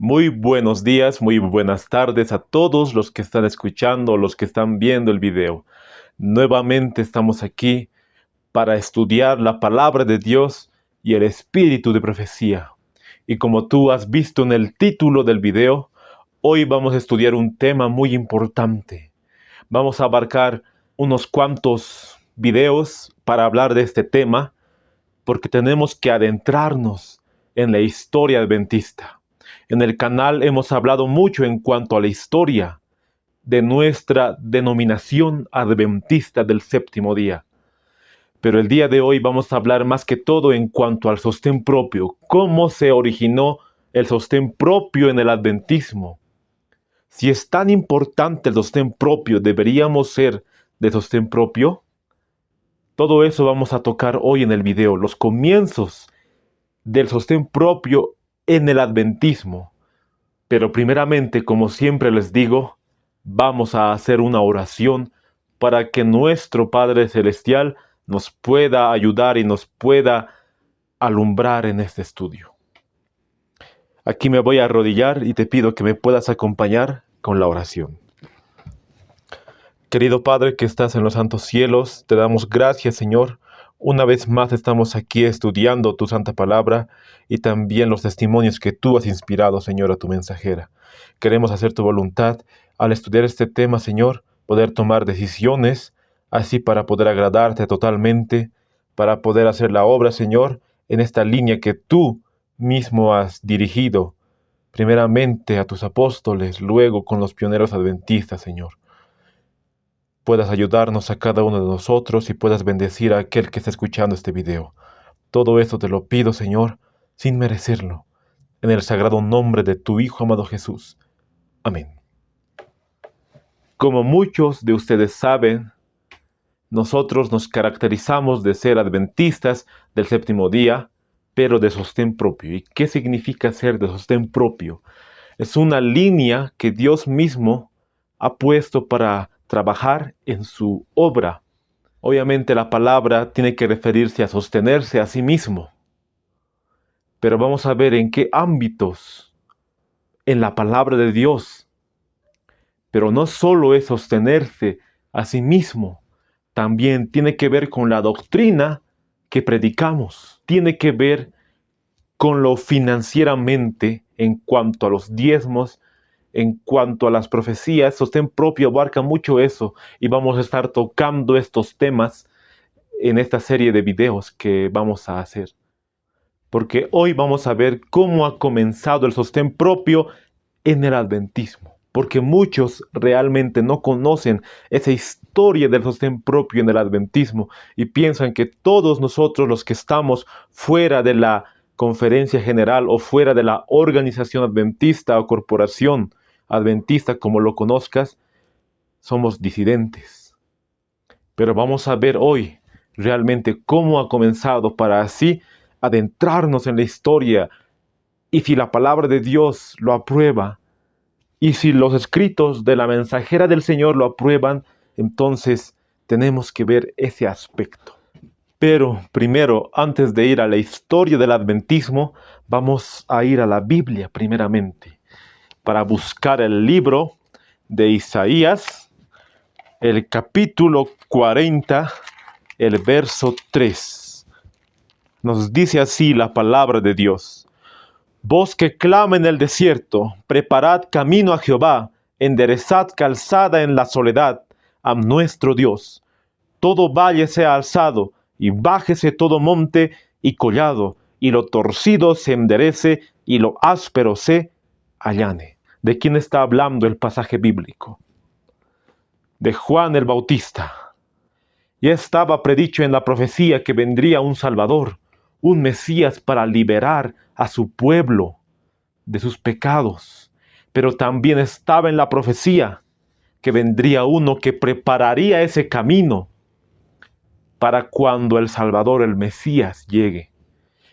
Muy buenos días, muy buenas tardes a todos los que están escuchando, los que están viendo el video. Nuevamente estamos aquí para estudiar la palabra de Dios y el espíritu de profecía. Y como tú has visto en el título del video, hoy vamos a estudiar un tema muy importante. Vamos a abarcar unos cuantos videos para hablar de este tema, porque tenemos que adentrarnos en la historia adventista. En el canal hemos hablado mucho en cuanto a la historia de nuestra denominación adventista del séptimo día. Pero el día de hoy vamos a hablar más que todo en cuanto al sostén propio. ¿Cómo se originó el sostén propio en el adventismo? Si es tan importante el sostén propio, ¿deberíamos ser de sostén propio? Todo eso vamos a tocar hoy en el video, los comienzos del sostén propio en el adventismo. Pero primeramente, como siempre les digo, vamos a hacer una oración para que nuestro Padre Celestial nos pueda ayudar y nos pueda alumbrar en este estudio. Aquí me voy a arrodillar y te pido que me puedas acompañar con la oración. Querido Padre que estás en los santos cielos, te damos gracias, Señor. Una vez más estamos aquí estudiando tu santa palabra y también los testimonios que tú has inspirado, Señor, a tu mensajera. Queremos hacer tu voluntad al estudiar este tema, Señor, poder tomar decisiones, así para poder agradarte totalmente, para poder hacer la obra, Señor, en esta línea que tú mismo has dirigido, primeramente a tus apóstoles, luego con los pioneros adventistas, Señor. Puedas ayudarnos a cada uno de nosotros y puedas bendecir a aquel que está escuchando este video. Todo esto te lo pido, Señor, sin merecerlo, en el sagrado nombre de tu Hijo amado Jesús. Amén. Como muchos de ustedes saben, nosotros nos caracterizamos de ser adventistas del séptimo día, pero de sostén propio. ¿Y qué significa ser de sostén propio? Es una línea que Dios mismo ha puesto para trabajar en su obra. Obviamente la palabra tiene que referirse a sostenerse a sí mismo. Pero vamos a ver en qué ámbitos en la palabra de Dios. Pero no solo es sostenerse a sí mismo, también tiene que ver con la doctrina que predicamos. Tiene que ver con lo financieramente en cuanto a los diezmos, en cuanto a las profecías. Sostén propio abarca mucho eso y vamos a estar tocando estos temas en esta serie de videos que vamos a hacer. Porque hoy vamos a ver cómo ha comenzado el sostén propio en el adventismo. Porque muchos realmente no conocen esa historia del sostén propio en el adventismo y piensan que todos nosotros los que estamos fuera de la conferencia general o fuera de la organización adventista o corporación adventista, como lo conozcas, somos disidentes. Pero vamos a ver hoy realmente cómo ha comenzado para así adentrarnos en la historia y si la palabra de Dios lo aprueba y si los escritos de la mensajera del Señor lo aprueban, entonces tenemos que ver ese aspecto. Pero primero, antes de ir a la historia del adventismo, vamos a ir a la Biblia primeramente, para buscar el libro de Isaías, el capítulo 40, el verso 3. Nos dice así la palabra de Dios. Voz que clama en el desierto, preparad camino a Jehová, enderezad calzada en la soledad a nuestro Dios. Todo valle sea alzado, y bájese todo monte y collado, y lo torcido se enderece, y lo áspero se allane. ¿De quién está hablando el pasaje bíblico? De Juan el Bautista. Ya estaba predicho en la profecía que vendría un Salvador, un Mesías para liberar a su pueblo de sus pecados. Pero también estaba en la profecía que vendría uno que prepararía ese camino para cuando el Salvador, el Mesías, llegue.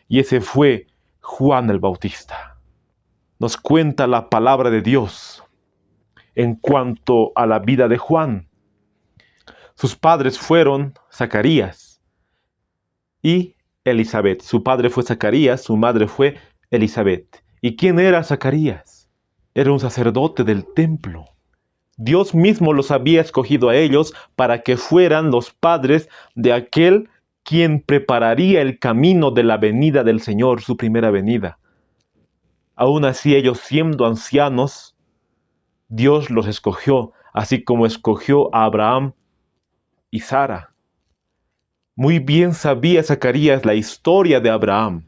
Y ese fue Juan el Bautista. Nos cuenta la palabra de Dios en cuanto a la vida de Juan. Sus padres fueron Zacarías y Elizabeth. Su padre fue Zacarías, su madre fue Elizabeth. ¿Y quién era Zacarías? Era un sacerdote del templo. Dios mismo los había escogido a ellos para que fueran los padres de aquel quien prepararía el camino de la venida del Señor, su primera venida. Aún así, ellos siendo ancianos, Dios los escogió, así como escogió a Abraham y Sara. Muy bien sabía Zacarías la historia de Abraham.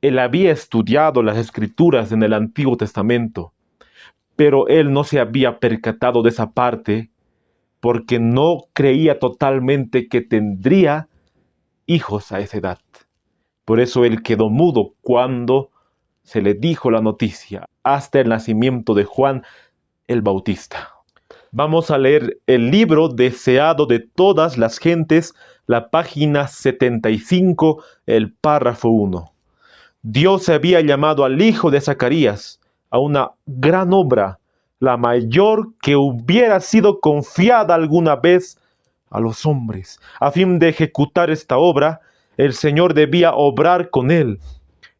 Él había estudiado las escrituras en el Antiguo Testamento, pero él no se había percatado de esa parte porque no creía totalmente que tendría hijos a esa edad. Por eso él quedó mudo cuando se le dijo la noticia, hasta el nacimiento de Juan el Bautista. Vamos a leer el libro deseado de todas las gentes, la página 75, el párrafo 1. Dios había llamado al hijo de Zacarías a una gran obra, la mayor que hubiera sido confiada alguna vez a los hombres. A fin de ejecutar esta obra, el Señor debía obrar con él,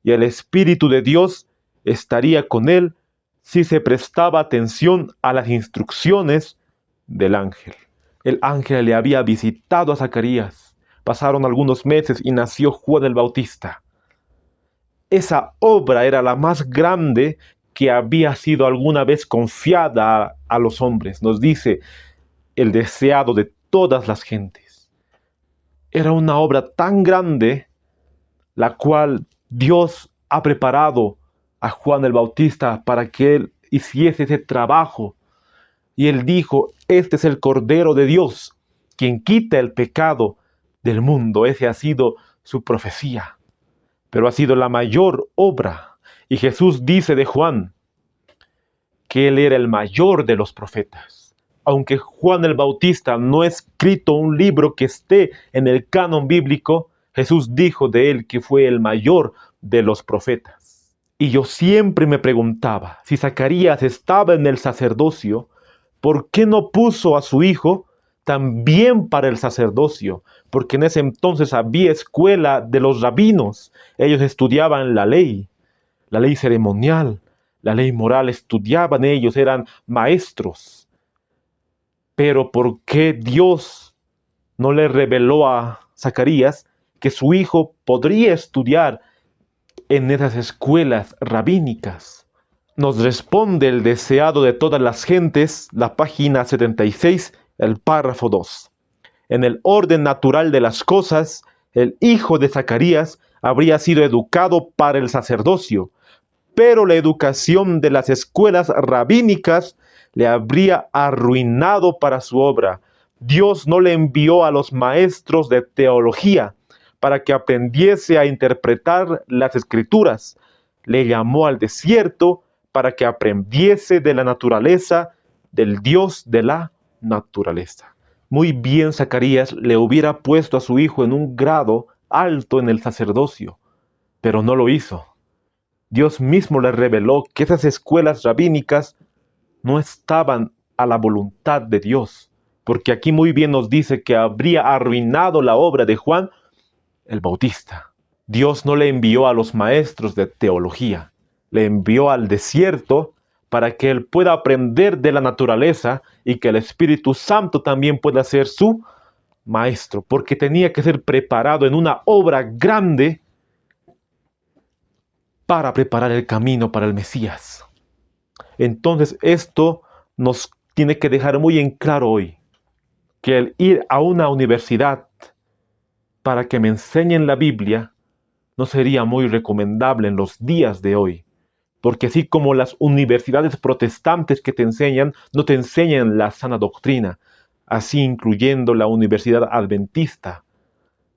y el Espíritu de Dios estaría con él si se prestaba atención a las instrucciones del ángel. El ángel le había visitado a Zacarías. Pasaron algunos meses y nació Juan el Bautista. Esa obra era la más grande que había sido alguna vez confiada a los hombres. Nos dice el deseado de todas las gentes. Era una obra tan grande la cual Dios ha preparado a Juan el Bautista para que él hiciese ese trabajo. Y él dijo, este es el Cordero de Dios, quien quita el pecado del mundo. Esa ha sido su profecía. Pero ha sido la mayor obra. Y Jesús dice de Juan que él era el mayor de los profetas. Aunque Juan el Bautista no ha escrito un libro que esté en el canon bíblico, Jesús dijo de él que fue el mayor de los profetas. Y yo siempre me preguntaba, si Zacarías estaba en el sacerdocio, ¿por qué no puso a su hijo también para el sacerdocio? Porque en ese entonces había escuela de los rabinos. Ellos estudiaban la ley ceremonial, la ley moral, estudiaban ellos, eran maestros. Pero ¿por qué Dios no le reveló a Zacarías que su hijo podría estudiar en esas escuelas rabínicas? Nos responde el deseado de todas las gentes, la página 76, el párrafo 2. En el orden natural de las cosas, el hijo de Zacarías habría sido educado para el sacerdocio, pero la educación de las escuelas rabínicas le habría arruinado para su obra. Dios no le envió a los maestros de teología para que aprendiese a interpretar las escrituras. Le llamó al desierto para que aprendiese de la naturaleza del Dios de la naturaleza. Muy bien Zacarías le hubiera puesto a su hijo en un grado alto en el sacerdocio, pero no lo hizo. Dios mismo le reveló que esas escuelas rabínicas no estaban a la voluntad de Dios, porque aquí muy bien nos dice que habría arruinado la obra de Juan el Bautista. Dios no le envió a los maestros de teología, le envió al desierto para que él pueda aprender de la naturaleza y que el Espíritu Santo también pueda ser su maestro, porque tenía que ser preparado en una obra grande para preparar el camino para el Mesías. Entonces esto nos tiene que dejar muy en claro hoy, que el ir a una universidad para que me enseñen la Biblia no sería muy recomendable en los días de hoy, porque así como las universidades protestantes que te enseñan, no te enseñan la sana doctrina, así incluyendo la Universidad Adventista,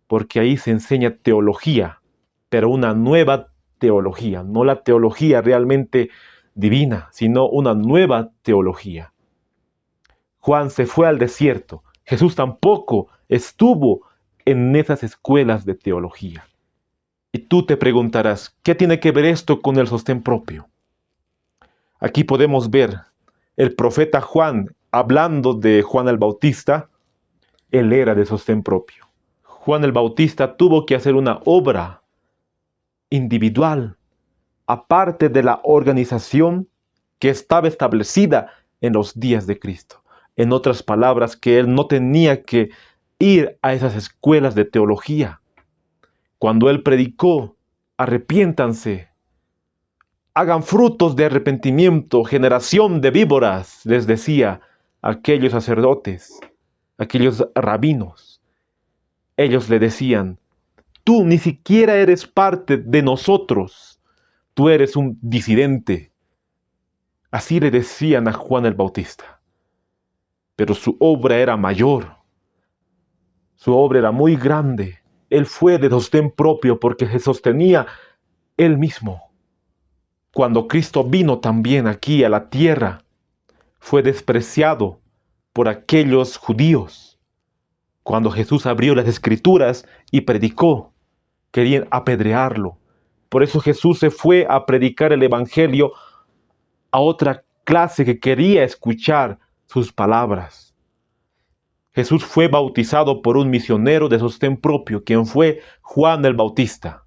porque ahí se enseña teología, pero una nueva teología, no la teología realmente divina, sino una nueva teología. Juan se fue al desierto, Jesús tampoco estuvo en esas escuelas de teología. Y tú te preguntarás, ¿qué tiene que ver esto con el sostén propio? Aquí podemos ver el profeta Juan hablando de Juan el Bautista. Él era de sostén propio. Juan el Bautista tuvo que hacer una obra individual, aparte de la organización que estaba establecida en los días de Cristo. En otras palabras, que él no tenía que ir a esas escuelas de teología. Cuando él predicó, arrepiéntanse, hagan frutos de arrepentimiento, generación de víboras, les decía a aquellos sacerdotes, aquellos rabinos. Ellos le decían, tú ni siquiera eres parte de nosotros, tú eres un disidente. Así le decían a Juan el Bautista. Pero su obra era mayor, su obra era muy grande. Él fue de sostén propio porque se sostenía él mismo. Cuando Cristo vino también aquí a la tierra, fue despreciado por aquellos judíos. Cuando Jesús abrió las Escrituras y predicó, querían apedrearlo. Por eso Jesús se fue a predicar el Evangelio a otra clase que quería escuchar sus palabras. Jesús fue bautizado por un misionero de sostén propio, quien fue Juan el Bautista.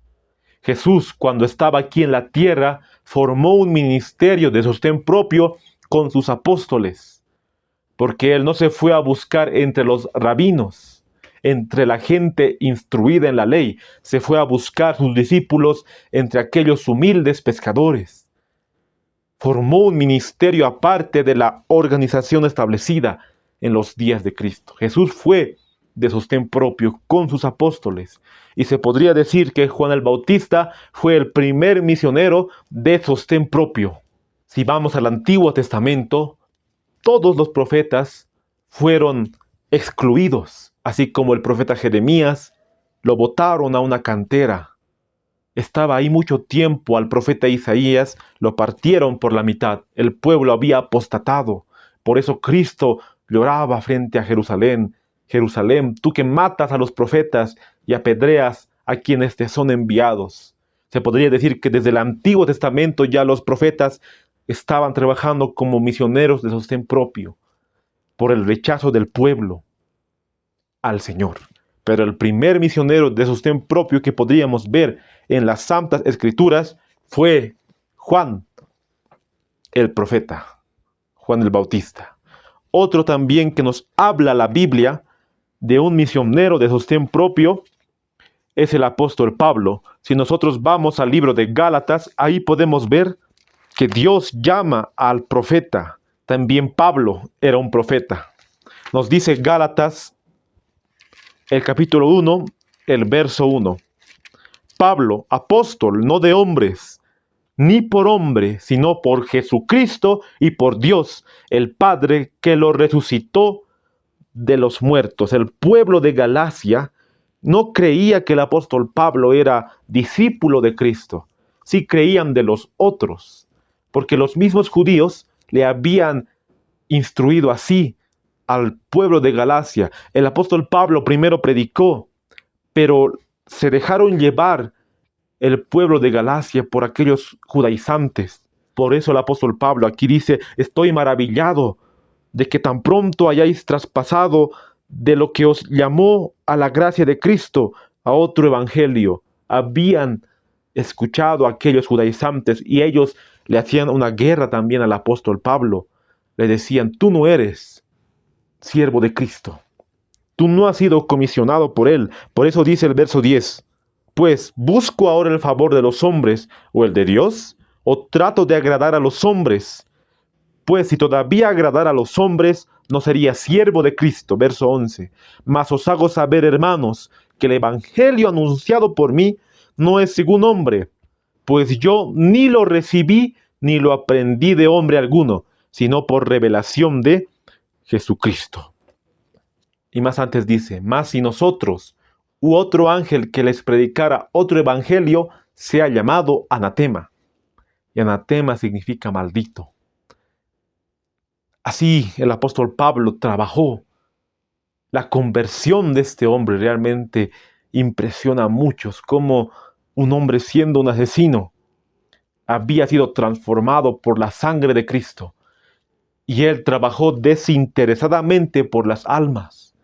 Jesús, cuando estaba aquí en la tierra, formó un ministerio de sostén propio con sus apóstoles, porque él no se fue a buscar entre los rabinos, entre la gente instruida en la ley, se fue a buscar sus discípulos entre aquellos humildes pescadores. Formó un ministerio aparte de la organización establecida en los días de Cristo. Jesús fue de sostén propio con sus apóstoles. Y se podría decir que Juan el Bautista fue el primer misionero de sostén propio. Si vamos al Antiguo Testamento, todos los profetas fueron excluidos, así como el profeta Jeremías, lo botaron a una cantera. Estaba ahí mucho tiempo. Al profeta Isaías lo partieron por la mitad. El pueblo había apostatado. Por eso Cristo lloraba frente a Jerusalén. Jerusalén, tú que matas a los profetas y apedreas a quienes te son enviados. Se podría decir que desde el Antiguo Testamento ya los profetas estaban trabajando como misioneros de sostén propio por el rechazo del pueblo al Señor. Pero el primer misionero de sostén propio que podríamos ver en las Santas Escrituras fue Juan el profeta, Juan el Bautista. Otro también que nos habla la Biblia de un misionero de sostén propio es el apóstol Pablo. Si nosotros vamos al libro de Gálatas, ahí podemos ver que Dios llama al profeta. También Pablo era un profeta. Nos dice Gálatas, el capítulo 1, el verso 1. Pablo, apóstol, no de hombres, ni por hombre, sino por Jesucristo y por Dios, el Padre, que lo resucitó de los muertos. El pueblo de Galacia no creía que el apóstol Pablo era discípulo de Cristo. Sí creían de los otros, porque los mismos judíos le habían instruido así al pueblo de Galacia. El apóstol Pablo primero predicó, pero se dejaron llevar el pueblo de Galacia por aquellos judaizantes. Por eso el apóstol Pablo aquí dice, estoy maravillado de que tan pronto hayáis traspasado de lo que os llamó a la gracia de Cristo a otro evangelio. Habían escuchado a aquellos judaizantes y ellos le hacían una guerra también al apóstol Pablo. Le decían, tú no eres siervo de Cristo. Tú no has sido comisionado por él. Por eso dice el verso 10. Pues, ¿busco ahora el favor de los hombres o el de Dios? ¿O trato de agradar a los hombres? Pues si todavía agradara a los hombres, no sería siervo de Cristo. Verso 11. Mas os hago saber, hermanos, que el evangelio anunciado por mí no es según hombre, pues yo ni lo recibí ni lo aprendí de hombre alguno, sino por revelación de Jesucristo. Y más antes dice, mas si nosotros u otro ángel que les predicara otro evangelio sea llamado anatema. Y anatema significa maldito. Así el apóstol Pablo trabajó. La conversión de este hombre realmente impresiona a muchos, como un hombre siendo un asesino había sido transformado por la sangre de Cristo. Y él trabajó desinteresadamente por las almas.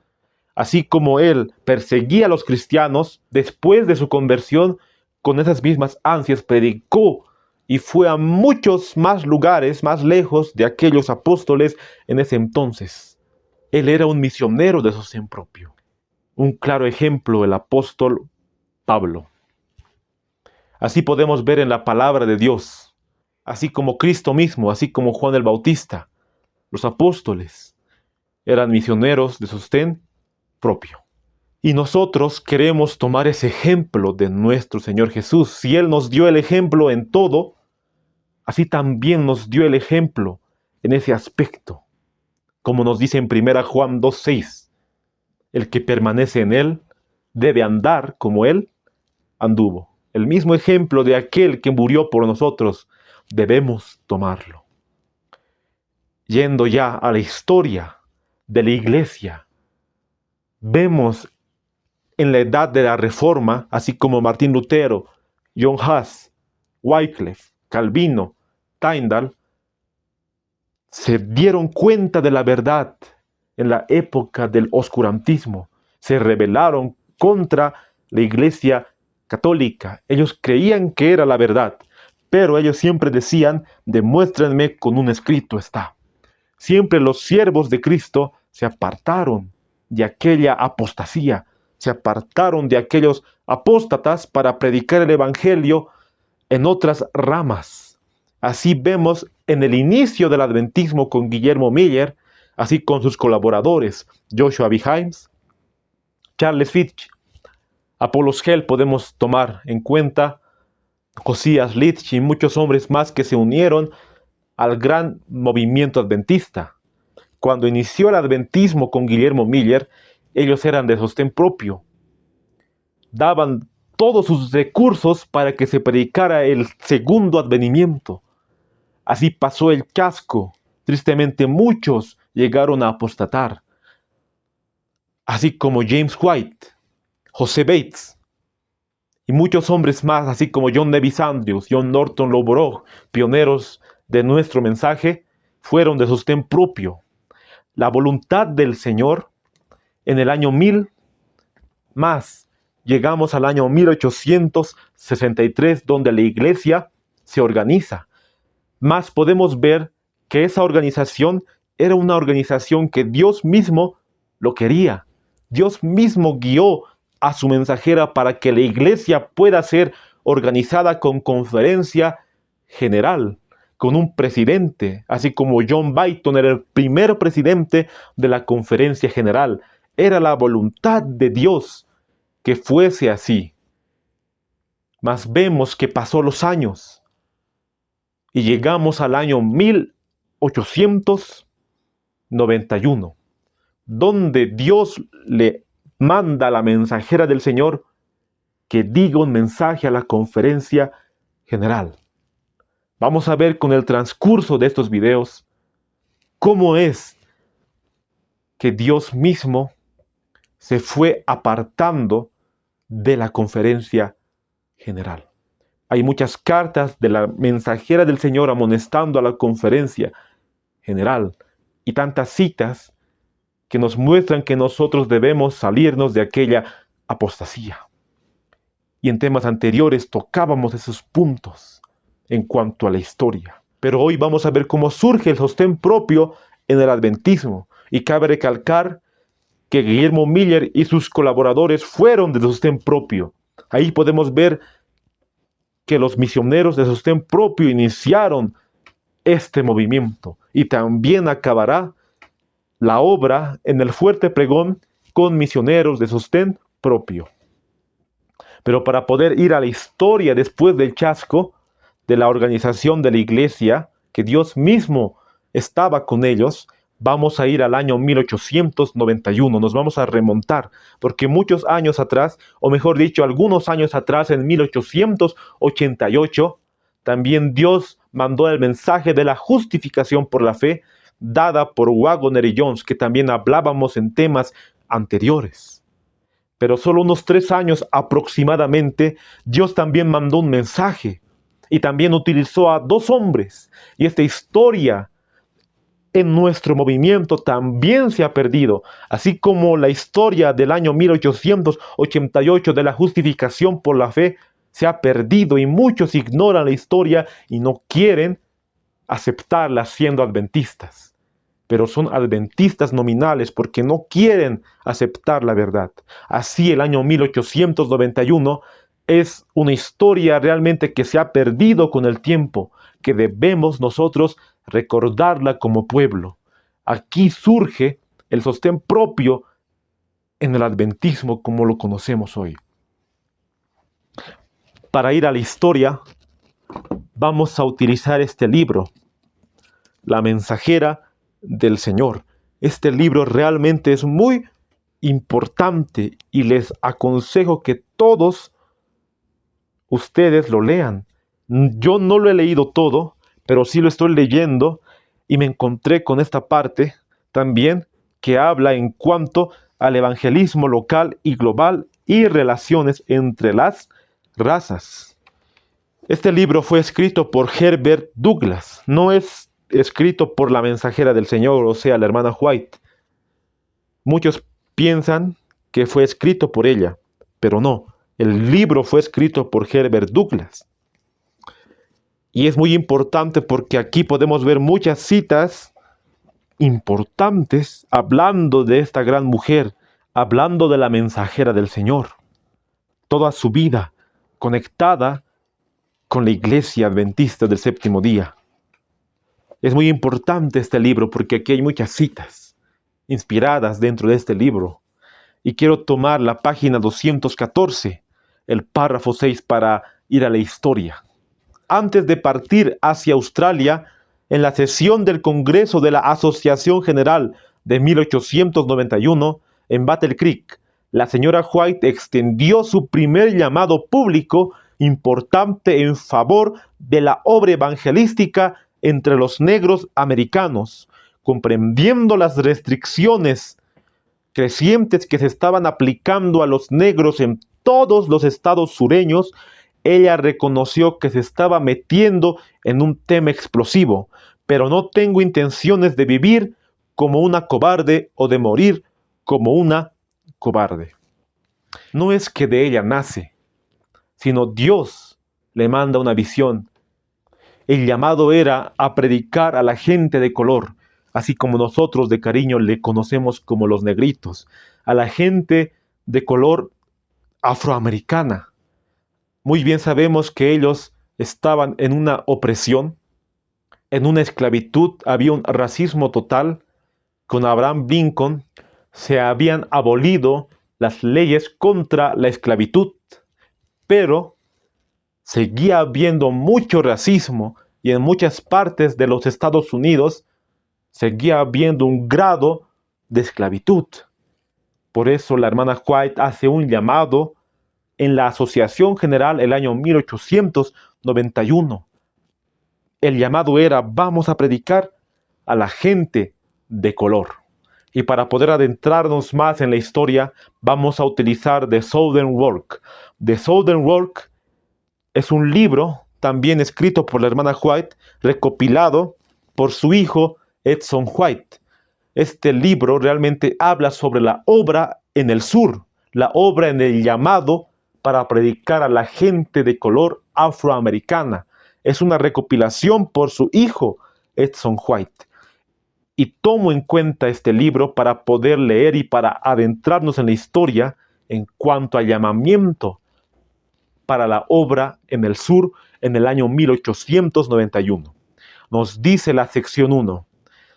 Así como él perseguía a los cristianos, después de su conversión, con esas mismas ansias predicó y fue a muchos más lugares, más lejos de aquellos apóstoles en ese entonces. Él era un misionero de sostén propio. Un claro ejemplo, el apóstol Pablo. Así podemos ver en la palabra de Dios, así como Cristo mismo, así como Juan el Bautista, los apóstoles eran misioneros de sostén propio. Y nosotros queremos tomar ese ejemplo de nuestro Señor Jesús. Si Él nos dio el ejemplo en todo, así también nos dio el ejemplo en ese aspecto. Como nos dice en 1 Juan 2:6, el que permanece en Él debe andar como Él anduvo. El mismo ejemplo de aquel que murió por nosotros, debemos tomarlo. Yendo ya a la historia de la iglesia, vemos en la edad de la Reforma, así como Martín Lutero, John Huss, Wycliffe, Calvino, Tyndale, se dieron cuenta de la verdad en la época del oscurantismo. Se rebelaron contra la iglesia católica. Ellos creían que era la verdad, pero ellos siempre decían, demuéstrenme con un escrito está. Siempre los siervos de Cristo se apartaron de aquella apostasía, se apartaron de aquellos apóstatas para predicar el evangelio en otras ramas. Así vemos en el inicio del adventismo con Guillermo Miller, así con sus colaboradores, Joshua B. Himes, Charles Fitch, Apollos Hell, podemos tomar en cuenta Josias Litch y muchos hombres más que se unieron al gran movimiento adventista. Cuando inició el adventismo con Guillermo Miller, ellos eran de sostén propio. Daban todos sus recursos para que se predicara el segundo advenimiento. Así pasó el chasco. Tristemente muchos llegaron a apostatar. Así como James White, José Bates y muchos hombres más, así como John Nevis Andrews, John Norton Lowborough, pioneros de nuestro mensaje, fueron de sostén propio. La voluntad del Señor en el año 1000 más. Llegamos al año 1863, donde la iglesia se organiza. Más podemos ver que esa organización era una organización que Dios mismo lo quería. Dios mismo guió a su mensajera para que la iglesia pueda ser organizada con conferencia general, con un presidente, así como John Byton era el primer presidente de la conferencia general. Era la voluntad de Dios que fuese así. Mas vemos que pasó los años y llegamos al año 1891, donde Dios le manda a la mensajera del Señor que diga un mensaje a la conferencia general. Vamos a ver con el transcurso de estos videos cómo es que Dios mismo se fue apartando de la conferencia general. Hay muchas cartas de la mensajera del Señor amonestando a la conferencia general y tantas citas que nos muestran que nosotros debemos salirnos de aquella apostasía. Y en temas anteriores tocábamos esos puntos en cuanto a la historia. Pero hoy vamos a ver cómo surge el sostén propio en el adventismo. Y cabe recalcar que Guillermo Miller y sus colaboradores fueron de sostén propio. Ahí podemos ver que los misioneros de sostén propio iniciaron este movimiento. Y también acabará la obra en el fuerte pregón con misioneros de sostén propio. Pero para poder ir a la historia después del chasco de la organización de la iglesia, que Dios mismo estaba con ellos, vamos a ir al año 1891, nos vamos a remontar, porque muchos años atrás, o mejor dicho, algunos años atrás, en 1888, también Dios mandó el mensaje de la justificación por la fe, dada por Waggoner y Jones, que también hablábamos en temas anteriores. Pero solo unos 3 años aproximadamente, Dios también mandó un mensaje, y también utilizó a 2 hombres, y esta historia en nuestro movimiento también se ha perdido, así como la historia del año 1888 de la justificación por la fe se ha perdido y muchos ignoran la historia y no quieren aceptarla siendo adventistas. Pero son adventistas nominales porque no quieren aceptar la verdad. Así el año 1891 es una historia realmente que se ha perdido con el tiempo, que debemos nosotros recordarla como pueblo. Aquí surge el sostén propio en el adventismo como lo conocemos hoy. Para ir a la historia, vamos a utilizar este libro, La Mensajera del Señor. Este libro realmente es muy importante y les aconsejo que todos ustedes lo lean. Yo no lo he leído todo, pero sí lo estoy leyendo y me encontré con esta parte también que habla en cuanto al evangelismo local y global y relaciones entre las razas. Este libro fue escrito por Herbert Douglas, no es escrito por la Mensajera del Señor, o sea, la hermana White. Muchos piensan que fue escrito por ella, pero no. El libro fue escrito por Herbert Douglas. Y es muy importante porque aquí podemos ver muchas citas importantes hablando de esta gran mujer, hablando de la Mensajera del Señor. Toda su vida conectada con la iglesia adventista del séptimo día. Es muy importante este libro porque aquí hay muchas citas inspiradas dentro de este libro. Y quiero tomar la página 214, el párrafo 6, para ir a la historia. Antes de partir hacia Australia, en la sesión del Congreso de la Asociación General de 1891, en Battle Creek, la señora White extendió su primer llamado público importante en favor de la obra evangelística entre los negros americanos, comprendiendo las restricciones crecientes que se estaban aplicando a los negros en todos los estados sureños. Ella reconoció que se estaba metiendo en un tema explosivo, pero no tengo intenciones de vivir como una cobarde o de morir como una cobarde. No es que de ella nace, sino Dios le manda una visión. El llamado era a predicar a la gente de color, así como nosotros de cariño le conocemos como los negritos, a la gente de color afroamericana. Muy bien sabemos que ellos estaban en una opresión, en una esclavitud, había un racismo total. Con Abraham Lincoln se habían abolido las leyes contra la esclavitud, pero seguía habiendo mucho racismo y en muchas partes de los Estados Unidos seguía habiendo un grado de esclavitud. Por eso la hermana White hace un llamado en la Asociación General el año 1891. El llamado era: vamos a predicar a la gente de color. Y para poder adentrarnos más en la historia, vamos a utilizar The Southern Work. The Southern Work es un libro también escrito por la hermana White, recopilado por su hijo Edson White. Este libro realmente habla sobre la obra en el sur, la obra en el llamado para predicar a la gente de color afroamericana. Es una recopilación por su hijo Edson White. Y tomo en cuenta este libro para poder leer y para adentrarnos en la historia en cuanto al llamamiento para la obra en el sur en el año 1891. Nos dice la sección 1.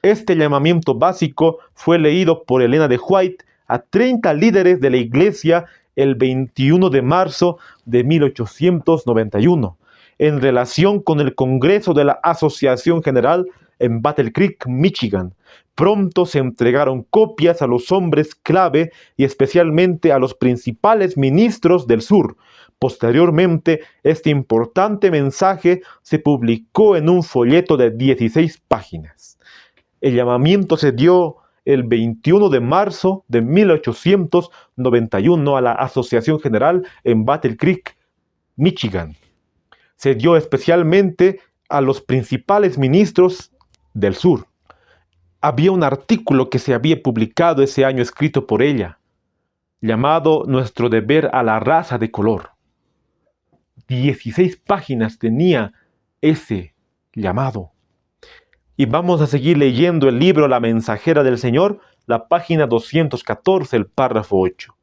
Este llamamiento básico fue leído por Elena de White a 30 líderes de la iglesia el 21 de marzo de 1891, en relación con el Congreso de la Asociación General en Battle Creek, Michigan. Pronto se entregaron copias a los hombres clave y especialmente a los principales ministros del sur. Posteriormente, este importante mensaje se publicó en un folleto de 16 páginas. El llamamiento se dio el 21 de marzo de 1891 a la Asociación General en Battle Creek, Michigan. Se dio especialmente a los principales ministros del sur. Había un artículo que se había publicado ese año escrito por ella, llamado Nuestro deber a la raza de color. 16 páginas tenía ese llamado. Y vamos a seguir leyendo el libro La Mensajera del Señor, la página 214, el párrafo 8.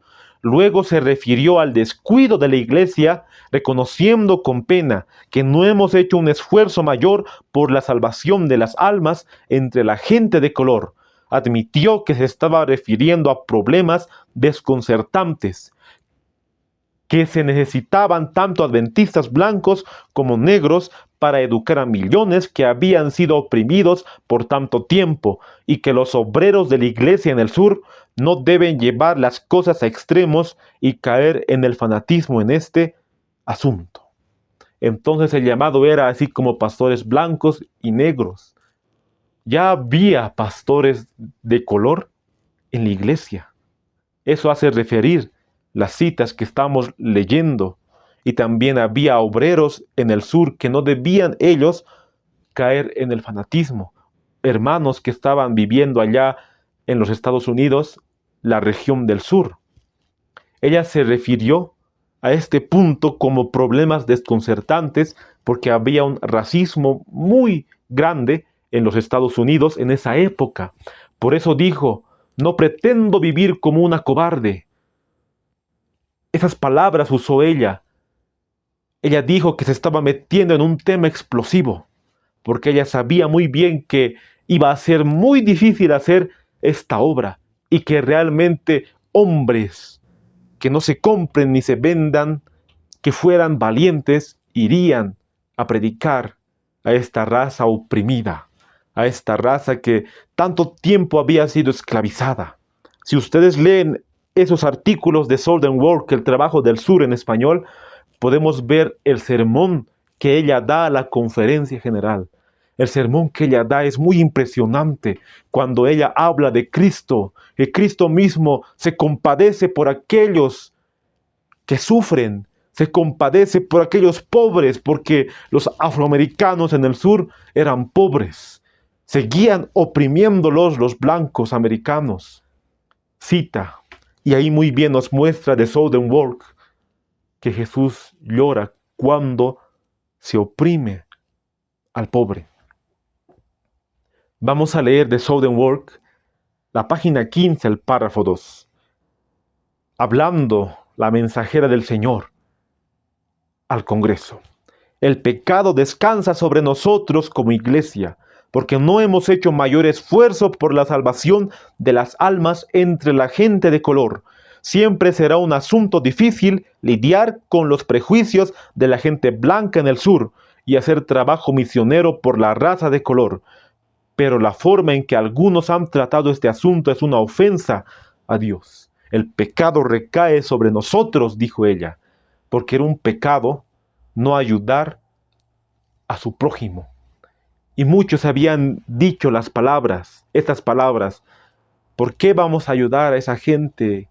Luego se refirió al descuido de la iglesia, reconociendo con pena que no hemos hecho un esfuerzo mayor por la salvación de las almas entre la gente de color. Admitió que se estaba refiriendo a problemas desconcertantes, que se necesitaban tanto adventistas blancos como negros para educar a millones que habían sido oprimidos por tanto tiempo, y que los obreros de la iglesia en el sur no deben llevar las cosas a extremos y caer en el fanatismo en este asunto. Entonces el llamado era así como pastores blancos y negros. Ya había pastores de color en la iglesia. Eso hace referir las citas que estamos leyendo. Y también había obreros en el sur que no debían ellos caer en el fanatismo. Hermanos que estaban viviendo allá en los Estados Unidos, la región del sur. Ella se refirió a este punto como problemas desconcertantes porque había un racismo muy grande en los Estados Unidos en esa época. Por eso dijo, no pretendo vivir como una cobarde. Esas palabras usó ella. Ella dijo que se estaba metiendo en un tema explosivo, porque ella sabía muy bien que iba a ser muy difícil hacer esta obra y que realmente hombres que no se compren ni se vendan, que fueran valientes, irían a predicar a esta raza oprimida, a esta raza que tanto tiempo había sido esclavizada. Si ustedes leen esos artículos de Southern Work, el trabajo del sur en español, podemos ver el sermón que ella da a la conferencia general. El sermón que ella da es muy impresionante cuando ella habla de Cristo, que Cristo mismo se compadece por aquellos que sufren, se compadece por aquellos pobres, porque los afroamericanos en el sur eran pobres. Seguían oprimiéndolos los blancos americanos. Cita, y ahí muy bien nos muestra de Southern Work, que Jesús llora cuando se oprime al pobre. Vamos a leer de Southern Work, la página 15, el párrafo 2. Hablando la mensajera del Señor al Congreso. El pecado descansa sobre nosotros como iglesia, porque no hemos hecho mayor esfuerzo por la salvación de las almas entre la gente de color. Siempre será un asunto difícil lidiar con los prejuicios de la gente blanca en el sur y hacer trabajo misionero por la raza de color. Pero la forma en que algunos han tratado este asunto es una ofensa a Dios. El pecado recae sobre nosotros, dijo ella, porque era un pecado no ayudar a su prójimo. Y muchos habían dicho estas palabras, ¿por qué vamos a ayudar a esa gente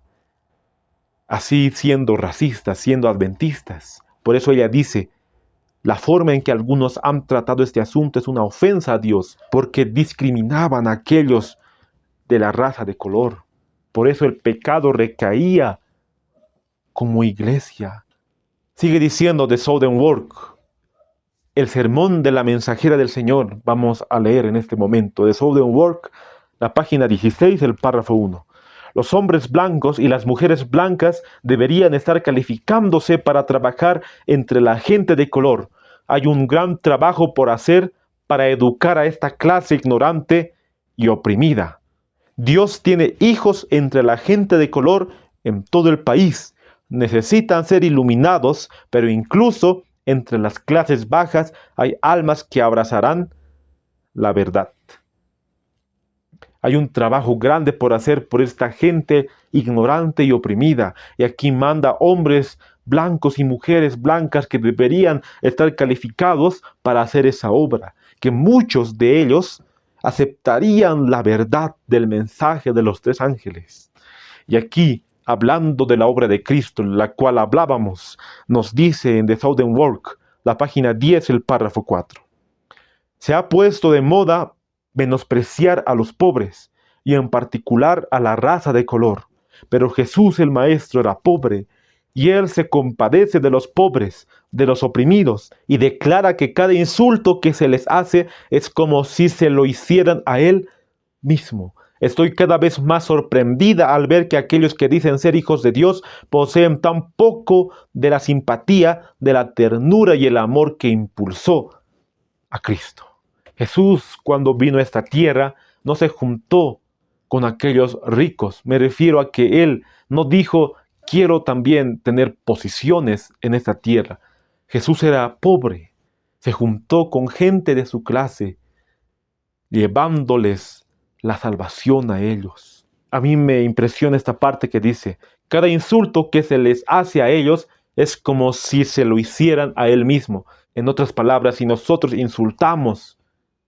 así siendo racistas, siendo adventistas? Por eso ella dice, la forma en que algunos han tratado este asunto es una ofensa a Dios, porque discriminaban a aquellos de la raza de color. Por eso el pecado recaía como iglesia. Sigue diciendo de Southern Work, el sermón de la mensajera del Señor. Vamos a leer en este momento de Southern Work, la página 16, el párrafo 1. Los hombres blancos y las mujeres blancas deberían estar calificándose para trabajar entre la gente de color. Hay un gran trabajo por hacer para educar a esta clase ignorante y oprimida. Dios tiene hijos entre la gente de color en todo el país. Necesitan ser iluminados, pero incluso entre las clases bajas hay almas que abrazarán la verdad. Hay un trabajo grande por hacer por esta gente ignorante y oprimida. Y aquí manda hombres blancos y mujeres blancas que deberían estar calificados para hacer esa obra. Que muchos de ellos aceptarían la verdad del mensaje de los 3 ángeles. Y aquí, hablando de la obra de Cristo, la cual hablábamos, nos dice en The Southern Work, la página 10, el párrafo 4. Se ha puesto de moda menospreciar a los pobres, y en particular a la raza de color. Pero Jesús el Maestro era pobre, Y Él se compadece de los pobres, de los oprimidos, y declara que cada insulto que se les hace es como si se lo hicieran a Él mismo. Estoy cada vez más sorprendida al ver que aquellos que dicen ser hijos de Dios poseen tan poco de la simpatía, de la ternura y el amor que impulsó a Cristo. Jesús, cuando vino a esta tierra, no se juntó con aquellos ricos. Me refiero a que Él no dijo, quiero también tener posiciones en esta tierra. Jesús era pobre. Se juntó con gente de su clase, llevándoles la salvación a ellos. A mí me impresiona esta parte que dice, cada insulto que se les hace a ellos es como si se lo hicieran a Él mismo. En otras palabras, si nosotros insultamos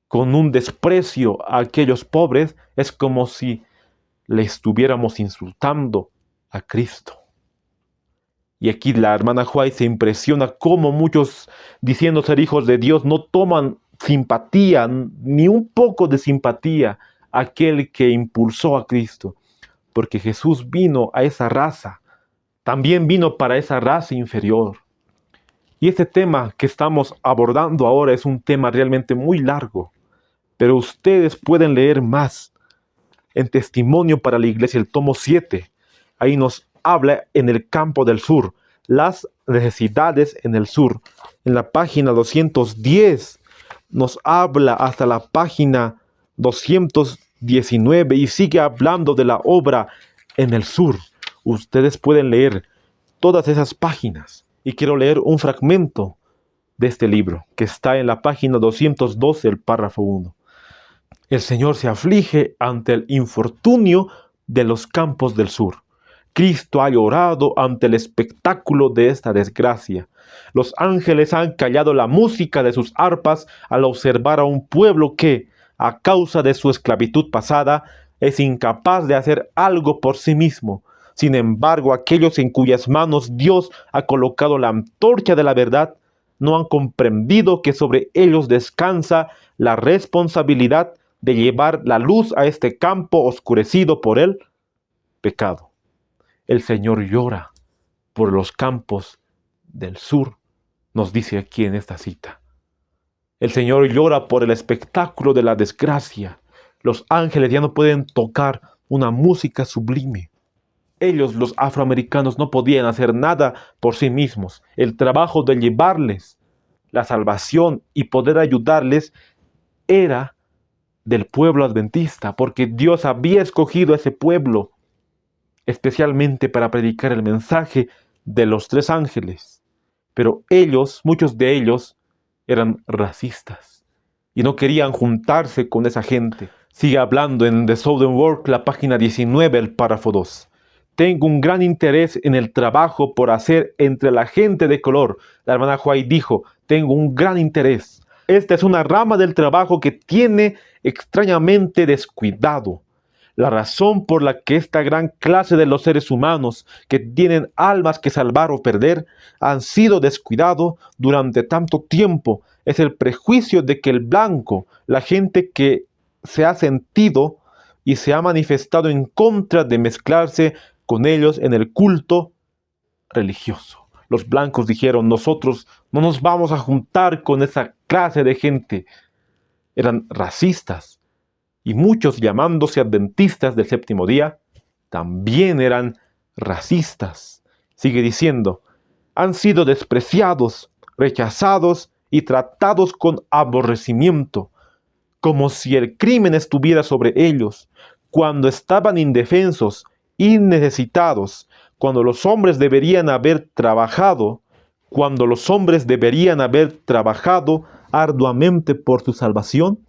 con un desprecio a aquellos pobres, es como si le estuviéramos insultando a Cristo. Y aquí la hermana White se impresiona cómo muchos, diciendo ser hijos de Dios, no toman simpatía, ni un poco de simpatía, a aquel que impulsó a Cristo. Porque Jesús vino a esa raza, también vino para esa raza inferior. Y este tema que estamos abordando ahora es un tema realmente muy largo, pero ustedes pueden leer más en Testimonio para la Iglesia, el tomo 7. Ahí nos habla en el campo del sur, las necesidades en el sur. En la página 210 nos habla hasta la página 219 y sigue hablando de la obra en el sur. Ustedes pueden leer todas esas páginas. Y quiero leer un fragmento de este libro, que está en la página 212, el párrafo 1. El Señor se aflige ante el infortunio de los campos del sur. Cristo ha llorado ante el espectáculo de esta desgracia. Los ángeles han callado la música de sus arpas al observar a un pueblo que, a causa de su esclavitud pasada, es incapaz de hacer algo por sí mismo. Sin embargo, aquellos en cuyas manos Dios ha colocado la antorcha de la verdad, no han comprendido que sobre ellos descansa la responsabilidad de llevar la luz a este campo oscurecido por el pecado. El Señor llora por los campos del sur, nos dice aquí en esta cita. El Señor llora por el espectáculo de la desgracia. Los ángeles ya no pueden tocar una música sublime. Ellos, los afroamericanos, no podían hacer nada por sí mismos. El trabajo de llevarles la salvación y poder ayudarles era del pueblo adventista, porque Dios había escogido a ese pueblo especialmente para predicar el mensaje de los 3 ángeles. Pero ellos, muchos de ellos, eran racistas y no querían juntarse con esa gente. Sigue hablando en The Southern World, la página 19, el párrafo 2. Tengo un gran interés en el trabajo por hacer entre la gente de color. La hermana White dijo, tengo un gran interés. Esta es una rama del trabajo que tiene extrañamente descuidado. La razón por la que esta gran clase de los seres humanos que tienen almas que salvar o perder han sido descuidados durante tanto tiempo es el prejuicio de que el blanco, la gente que se ha sentido y se ha manifestado en contra de mezclarse con ellos en el culto religioso. Los blancos dijeron, nosotros no nos vamos a juntar con esa clase de gente. Eran racistas. Y muchos, llamándose adventistas del séptimo día, también eran racistas. Sigue diciendo, han sido despreciados, rechazados y tratados con aborrecimiento, como si el crimen estuviera sobre ellos, cuando estaban indefensos y necesitados, cuando los hombres deberían haber trabajado arduamente por su salvación.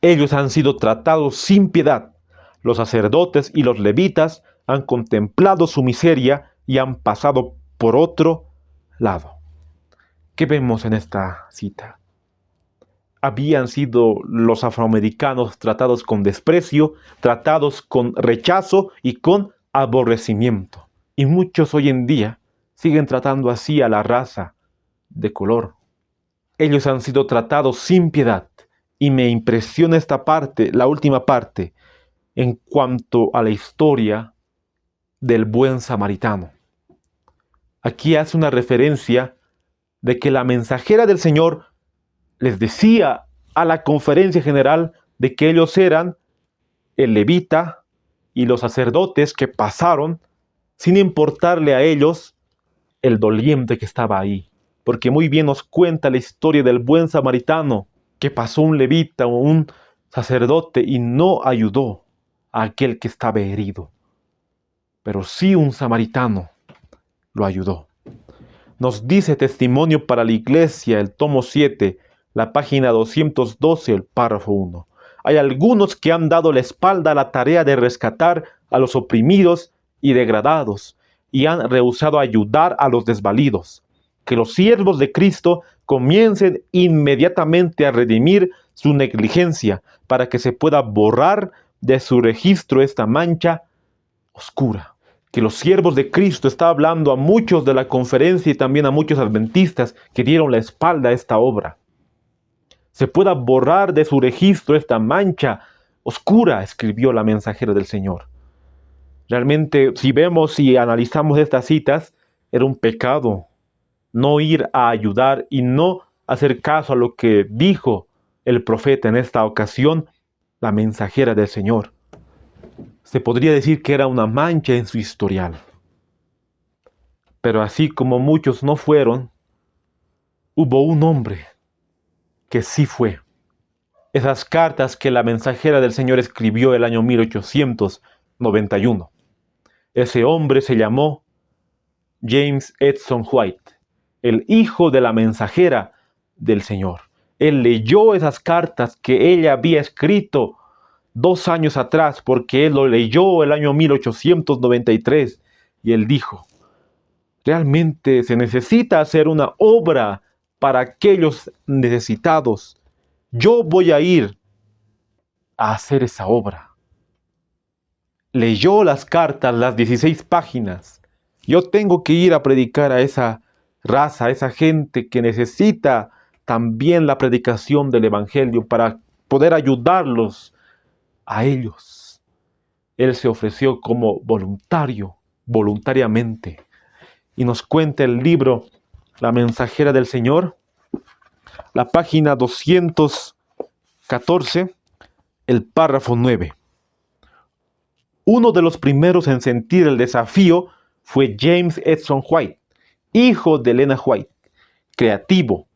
Ellos han sido tratados sin piedad. Los sacerdotes y los levitas han contemplado su miseria y han pasado por otro lado. ¿Qué vemos en esta cita? Habían sido los afroamericanos tratados con desprecio, tratados con rechazo y con aborrecimiento. Y muchos hoy en día siguen tratando así a la raza de color. Ellos han sido tratados sin piedad. Y me impresiona esta parte, la última parte, en cuanto a la historia del buen samaritano. Aquí hace una referencia de que la mensajera del Señor les decía a la conferencia general de que ellos eran el levita y los sacerdotes que pasaron sin importarle a ellos el doliente que estaba ahí. Porque muy bien nos cuenta la historia del buen samaritano, que pasó un levita o un sacerdote y no ayudó a aquel que estaba herido. Pero sí un samaritano lo ayudó. Nos dice Testimonio para la Iglesia, el tomo 7, la página 212, el párrafo 1. Hay algunos que han dado la espalda a la tarea de rescatar a los oprimidos y degradados, y han rehusado ayudar a los desvalidos. Que los siervos de Cristo comiencen inmediatamente a redimir su negligencia, para que se pueda borrar de su registro esta mancha oscura. Que los siervos de Cristo, está hablando a muchos de la conferencia y también a muchos adventistas que dieron la espalda a esta obra. Se pueda borrar de su registro esta mancha oscura, escribió la mensajera del Señor. Realmente, si vemos y analizamos estas citas, era un pecado no ir a ayudar y no hacer caso a lo que dijo el profeta en esta ocasión, la mensajera del Señor. Se podría decir que era una mancha en su historial. Pero así como muchos no fueron, hubo un hombre que sí fue. Esas cartas que la mensajera del Señor escribió el año 1891. Ese hombre se llamó James Edson White, el hijo de la mensajera del Señor. Él leyó esas cartas que ella había escrito 2 años atrás, porque él lo leyó el año 1893, y él dijo: realmente se necesita hacer una obra para aquellos necesitados. Yo voy a ir a hacer esa obra. Leyó las cartas, las 16 páginas. Yo tengo que ir a predicar a esa raza, a esa gente que necesita también la predicación del Evangelio para poder ayudarlos a ellos. Él se ofreció como voluntario, voluntariamente. Y nos cuenta el libro La mensajera del Señor, la página 214, el párrafo 9. Uno de los primeros en sentir el desafío fue James Edson White, hijo de Elena White. Creativo,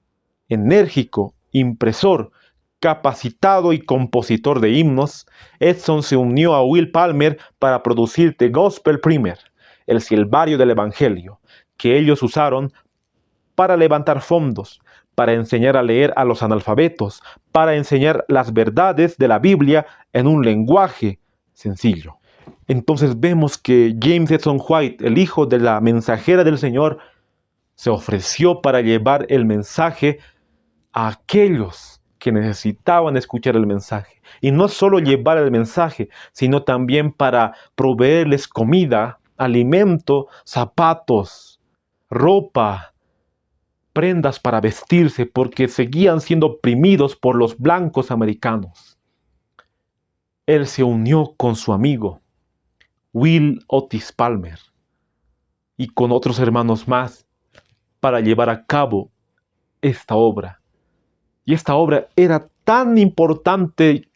enérgico, impresor, capacitado y compositor de himnos, Edson se unió a Will Palmer para producir The Gospel Primer, el silbario del Evangelio, que ellos usaron para levantar fondos, para enseñar a leer a los analfabetos, para enseñar las verdades de la Biblia en un lenguaje sencillo. Entonces vemos que James Edson White, el hijo de la mensajera del Señor, se ofreció para llevar el mensaje a aquellos que necesitaban escuchar el mensaje. Y no solo llevar el mensaje, sino también para proveerles comida, alimento, zapatos, ropa, prendas para vestirse, porque seguían siendo oprimidos por los blancos americanos. Él se unió con su amigo, Will Otis Palmer, y con otros hermanos más, para llevar a cabo esta obra. Y esta obra era tan importante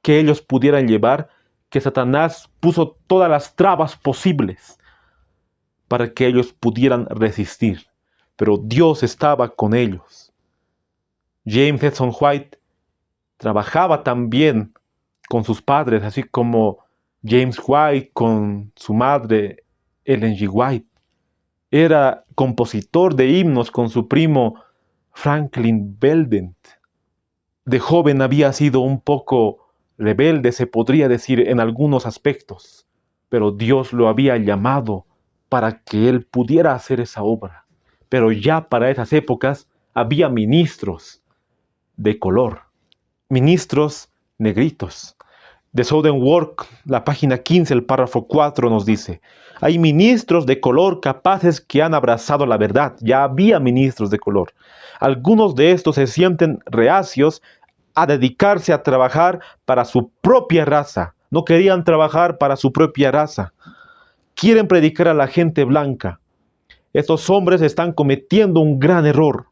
que ellos pudieran llevar, que Satanás puso todas las trabas posibles para que ellos pudieran resistir. Pero Dios estaba con ellos. James Edson White trabajaba también con sus padres, así como James White con su madre Ellen G. White. Era compositor de himnos con su primo Franklin Belden. De joven había sido un poco rebelde, se podría decir, en algunos aspectos, pero Dios lo había llamado para que él pudiera hacer esa obra. Pero ya para esas épocas había ministros de color, ministros negritos. The Southern Work, la página 15, el párrafo 4 nos dice: hay ministros de color capaces que han abrazado la verdad. Ya había ministros de color. Algunos de estos se sienten reacios a dedicarse a trabajar para su propia raza. No querían trabajar para su propia raza. Quieren predicar a la gente blanca. Estos hombres están cometiendo un gran error.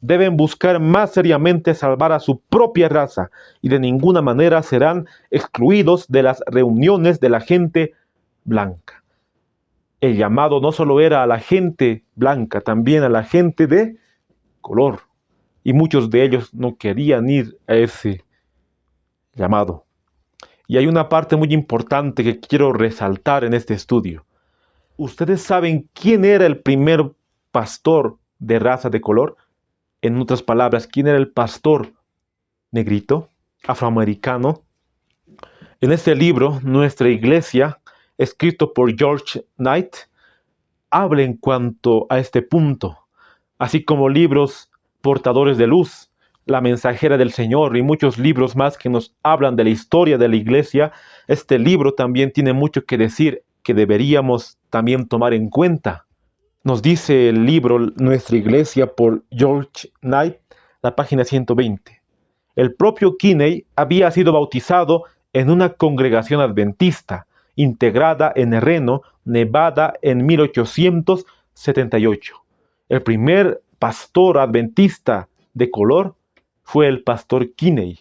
Deben buscar más seriamente salvar a su propia raza y de ninguna manera serán excluidos de las reuniones de la gente blanca. El llamado no solo era a la gente blanca, también a la gente de color. Y muchos de ellos no querían ir a ese llamado. Y hay una parte muy importante que quiero resaltar en este estudio. ¿Ustedes saben quién era el primer pastor de raza de color? En otras palabras, ¿quién era el pastor negrito, afroamericano? En este libro, Nuestra Iglesia, escrito por George Knight, habla en cuanto a este punto, así como libros Portadores de Luz, La Mensajera del Señor y muchos libros más que nos hablan de la historia de la iglesia. Este libro también tiene mucho que decir que deberíamos también tomar en cuenta. Nos dice el libro Nuestra Iglesia por George Knight, la página 120. El propio Kinney había sido bautizado en una congregación adventista, integrada en Reno, Nevada, en 1878. El primer pastor adventista de color fue el pastor Kinney.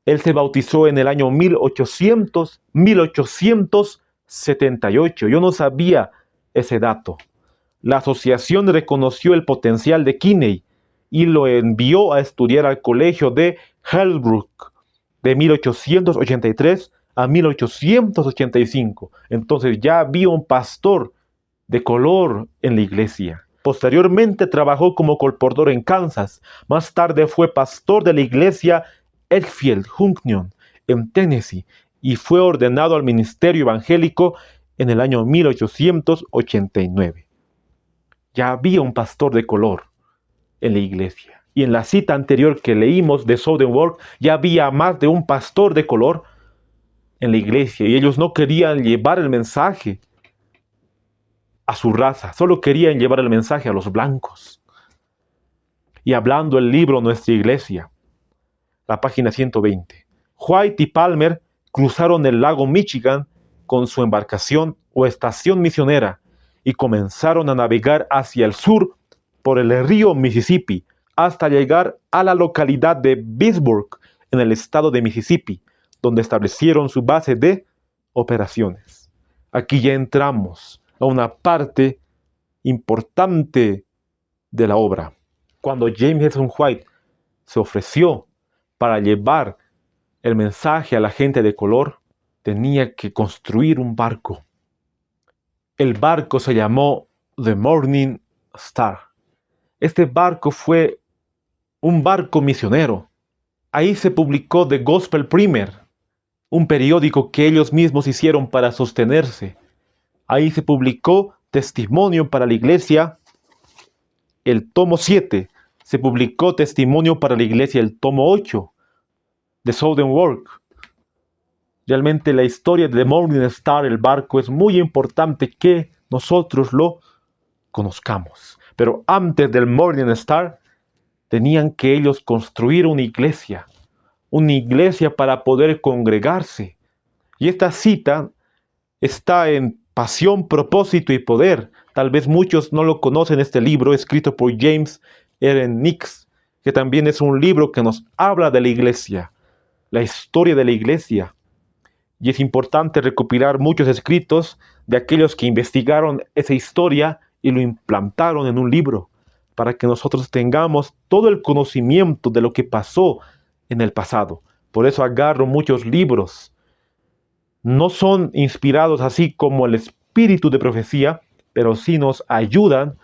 Él se bautizó en el año 1878. Yo no sabía ese dato. La asociación reconoció el potencial de Kinney y lo envió a estudiar al colegio de Hillbrook de 1883 a 1885. Entonces ya había un pastor de color en la iglesia. Posteriormente trabajó como colportor en Kansas. Más tarde fue pastor de la iglesia Edgefield Junction en Tennessee y fue ordenado al ministerio evangélico en el año 1889. Ya había un pastor de color en la iglesia. Y en la cita anterior que leímos de Southern World, ya había más de un pastor de color en la iglesia. Y ellos no querían llevar el mensaje a su raza, solo querían llevar el mensaje a los blancos. Y hablando el libro Nuestra Iglesia, la página 120. White y Palmer cruzaron el lago Michigan con su embarcación o estación misionera y comenzaron a navegar hacia el sur por el río Mississippi hasta llegar a la localidad de Vicksburg en el estado de Mississippi, donde establecieron su base de operaciones. Aquí ya entramos a una parte importante de la obra. Cuando James Edson White se ofreció para llevar el mensaje a la gente de color, tenía que construir un barco. El barco se llamó The Morning Star. Este barco fue un barco misionero. Ahí se publicó The Gospel Primer, un periódico que ellos mismos hicieron para sostenerse. Ahí se publicó Testimonio para la Iglesia, el tomo 7. Se publicó Testimonio para la Iglesia, el tomo 8, de Southern World. Realmente la historia de The Morning Star, el barco, es muy importante que nosotros lo conozcamos. Pero antes del Morning Star, tenían que ellos construir una iglesia para poder congregarse. Y esta cita está en Pasión, Propósito y Poder. Tal vez muchos no lo conocen, este libro escrito por James R. Nix, que también es un libro que nos habla de la iglesia, la historia de la iglesia. Y es importante recopilar muchos escritos de aquellos que investigaron esa historia y lo implantaron en un libro, para que nosotros tengamos todo el conocimiento de lo que pasó en el pasado. Por eso agarro muchos libros. No son inspirados así como el espíritu de profecía, pero sí nos ayudan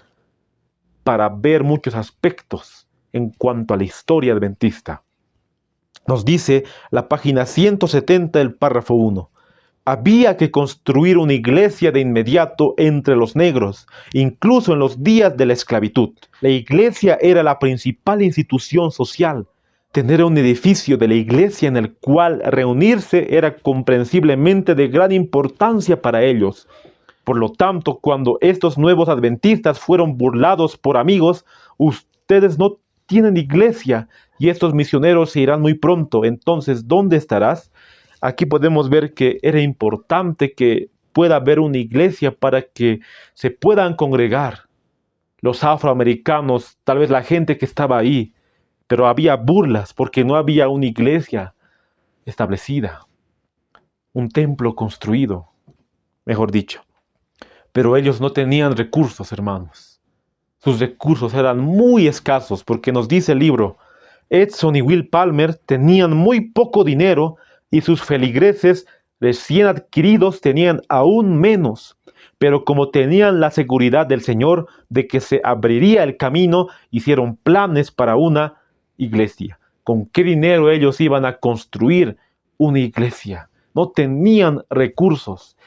para ver muchos aspectos en cuanto a la historia adventista. Nos dice la página 170 del párrafo 1. Había que construir una iglesia de inmediato entre los negros, incluso en los días de la esclavitud. La iglesia era la principal institución social. Tener un edificio de la iglesia en el cual reunirse era comprensiblemente de gran importancia para ellos. Por lo tanto, cuando estos nuevos adventistas fueron burlados por amigos, ustedes no tienen iglesia y estos misioneros se irán muy pronto. Entonces, ¿dónde estarás? Aquí podemos ver que era importante que pueda haber una iglesia para que se puedan congregar. los afroamericanos, tal vez la gente que estaba ahí, pero había burlas porque no había una iglesia establecida, un templo construido, mejor dicho. Pero ellos no tenían recursos, hermanos. Sus recursos eran muy escasos porque nos dice el libro, Edson y Will Palmer tenían muy poco dinero y sus feligreses recién adquiridos tenían aún menos. Pero como tenían la seguridad del Señor de que se abriría el camino, hicieron planes para una iglesia. ¿Con qué dinero ellos iban a construir una iglesia? No tenían recursos.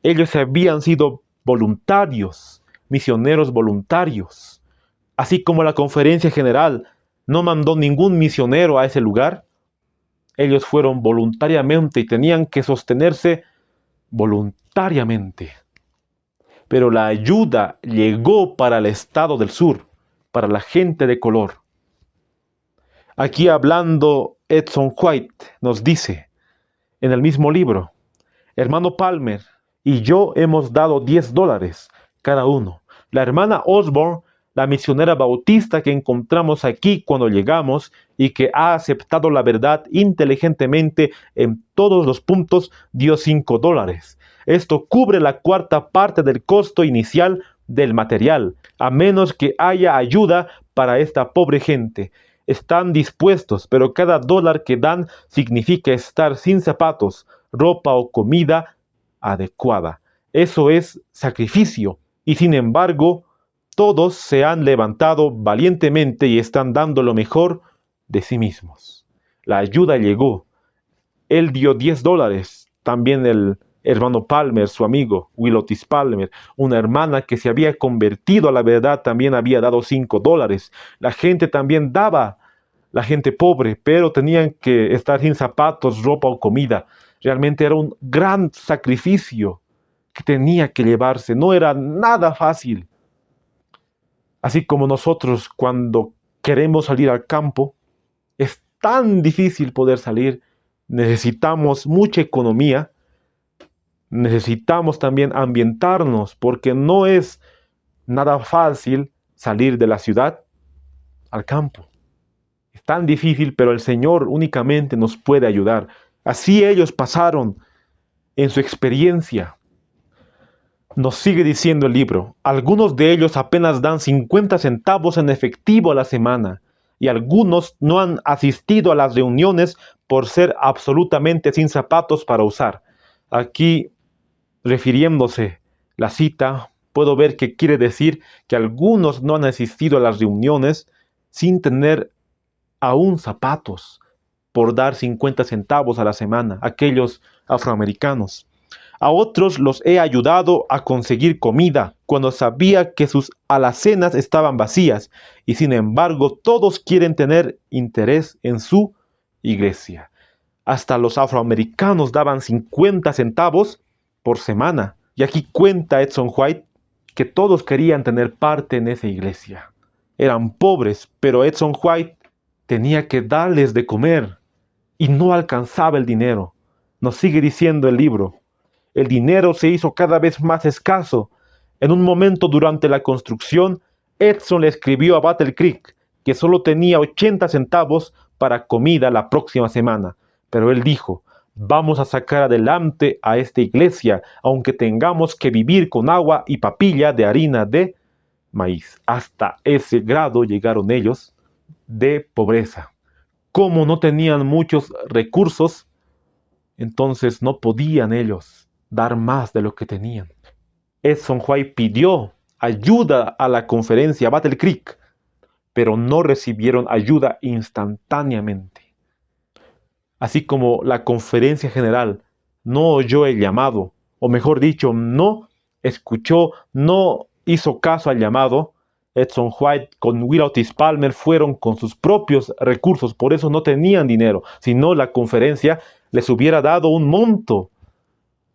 Ellos habían sido voluntarios, misioneros voluntarios. Así como la conferencia general no mandó ningún misionero a ese lugar, ellos fueron voluntariamente y tenían que sostenerse voluntariamente. Pero la ayuda llegó para el estado del sur, para la gente de color. Aquí hablando Edson White nos dice en el mismo libro, hermano Palmer y yo hemos dado $10 cada uno. La hermana Osborne, la misionera bautista que encontramos aquí cuando llegamos y que ha aceptado la verdad inteligentemente en todos los puntos, dio $5. Esto cubre la cuarta parte del costo inicial del material, a menos que haya ayuda para esta pobre gente. Están dispuestos, pero cada dólar que dan significa estar sin zapatos, ropa o comida adecuada. Eso es sacrificio. Y sin embargo, todos se han levantado valientemente y están dando lo mejor de sí mismos. La ayuda llegó. Él dio $10. También el hermano Palmer, su amigo, Will Otis Palmer, una hermana que se había convertido a la verdad, también había dado $5. La gente también daba, la gente pobre, pero tenían que estar sin zapatos, ropa o comida. Realmente era un gran sacrificio que tenía que llevarse. No era nada fácil. Así como nosotros cuando queremos salir al campo, es tan difícil poder salir. Necesitamos mucha economía. Necesitamos también ambientarnos porque no es nada fácil salir de la ciudad al campo. Es tan difícil, pero el Señor únicamente nos puede ayudar. Así ellos pasaron en su experiencia. Nos sigue diciendo el libro, algunos de ellos apenas dan 50 centavos en efectivo a la semana y algunos no han asistido a las reuniones por ser absolutamente sin zapatos para usar. Aquí, refiriéndose la cita, puedo ver que quiere decir que algunos no han asistido a las reuniones sin tener aún zapatos por dar 50 centavos a la semana, aquellos afroamericanos. A otros los he ayudado a conseguir comida cuando sabía que sus alacenas estaban vacías y sin embargo todos quieren tener interés en su iglesia. Hasta los afroamericanos daban 50 centavos por semana. Y aquí cuenta Edson White que todos querían tener parte en esa iglesia. Eran pobres, pero Edson White tenía que darles de comer y no alcanzaba el dinero. Nos sigue diciendo el libro. El dinero se hizo cada vez más escaso. En un momento durante la construcción, Edson le escribió a Battle Creek que solo tenía 80 centavos para comida la próxima semana. Pero él dijo, vamos a sacar adelante a esta iglesia, aunque tengamos que vivir con agua y papilla de harina de maíz. Hasta ese grado llegaron ellos de pobreza. Como no tenían muchos recursos, entonces no podían ellos dar más de lo que tenían. Edson White pidió ayuda a la conferencia Battle Creek, pero no recibieron ayuda instantáneamente. Así como la conferencia general no oyó el llamado, o mejor dicho, no escuchó, no hizo caso al llamado, Edson White con Will Otis Palmer fueron con sus propios recursos, por eso no tenían dinero, si no la conferencia les hubiera dado un monto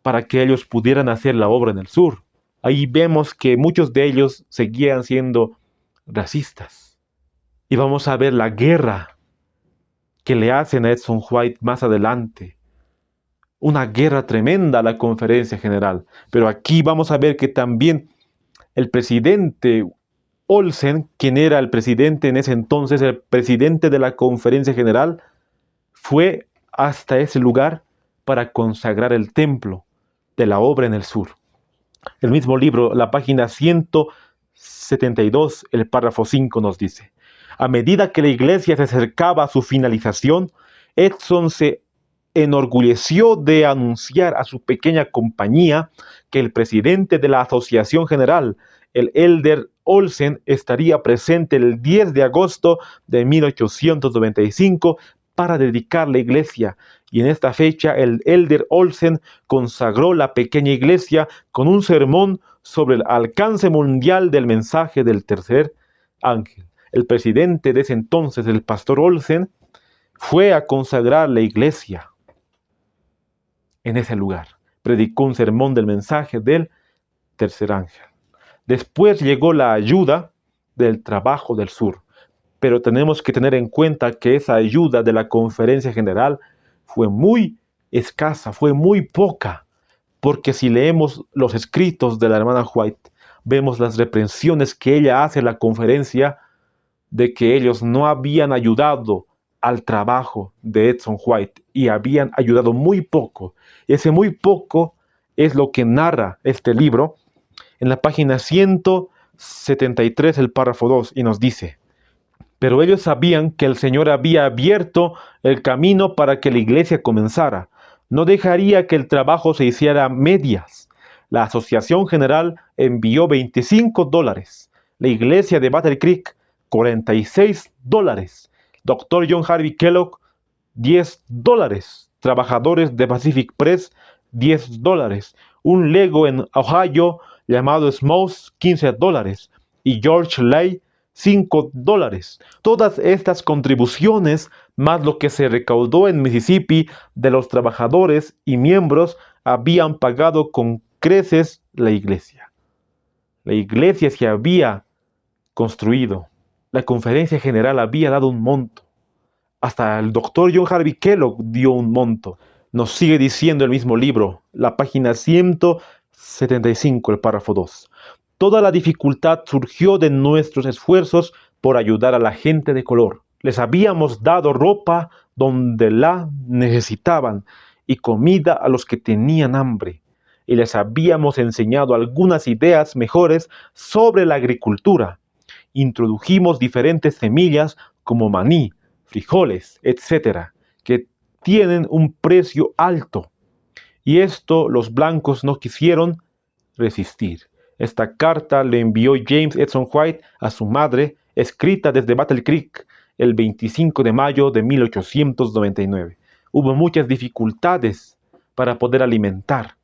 para que ellos pudieran hacer la obra en el sur. Ahí vemos que muchos de ellos seguían siendo racistas. Y vamos a ver la guerra que le hacen a Edson White más adelante. Una guerra tremenda a la conferencia general. Pero aquí vamos a ver que también el presidente Olsen, quien era el presidente en ese entonces, el presidente de la Conferencia General, fue hasta ese lugar para consagrar el templo de la obra en el sur. El mismo libro, la página 172, el párrafo 5 nos dice: a medida que la iglesia se acercaba a su finalización, Edson se enorgulleció de anunciar a su pequeña compañía que el presidente de la Asociación General, el Elder Olsen, estaría presente el 10 de agosto de 1895 para dedicar la iglesia, y en esta fecha el Elder Olsen consagró la pequeña iglesia con un sermón sobre el alcance mundial del mensaje del tercer ángel. El presidente de ese entonces, el pastor Olsen, fue a consagrar la iglesia en ese lugar. Predicó un sermón del mensaje del tercer ángel. Después llegó la ayuda del trabajo del sur. Pero tenemos que tener en cuenta que esa ayuda de la Conferencia General fue muy escasa, fue muy poca. Porque si leemos los escritos de la hermana White, vemos las reprensiones que ella hace a la conferencia de que ellos no habían ayudado al trabajo de Edson White y habían ayudado muy poco. Ese muy poco es lo que narra este libro en la página 173, el párrafo 2, y nos dice: pero ellos sabían que el Señor había abierto el camino para que la iglesia comenzara. No dejaría que el trabajo se hiciera a medias. La Asociación General envió $25. La iglesia de Battle Creek, $46. Dr. John Harvey Kellogg, $10. Trabajadores de Pacific Press, $10. Un lego en Ohio llamado Smouse, $15. Y George Lay, $5. Todas estas contribuciones, más lo que se recaudó en Mississippi de los trabajadores y miembros, habían pagado con creces la iglesia. La iglesia se había construido. La Conferencia General había dado un monto. Hasta el doctor John Harvey Kellogg dio un monto. Nos sigue diciendo el mismo libro, la página 175, el párrafo 2. Toda la dificultad surgió de nuestros esfuerzos por ayudar a la gente de color. Les habíamos dado ropa donde la necesitaban y comida a los que tenían hambre. Y les habíamos enseñado algunas ideas mejores sobre la agricultura. Introdujimos diferentes semillas como maní, frijoles, etc., que tienen un precio alto. Y esto los blancos no quisieron resistir. Esta carta le envió James Edson White a su madre, escrita desde Battle Creek el 25 de mayo de 1899. Hubo muchas dificultades para poder alimentar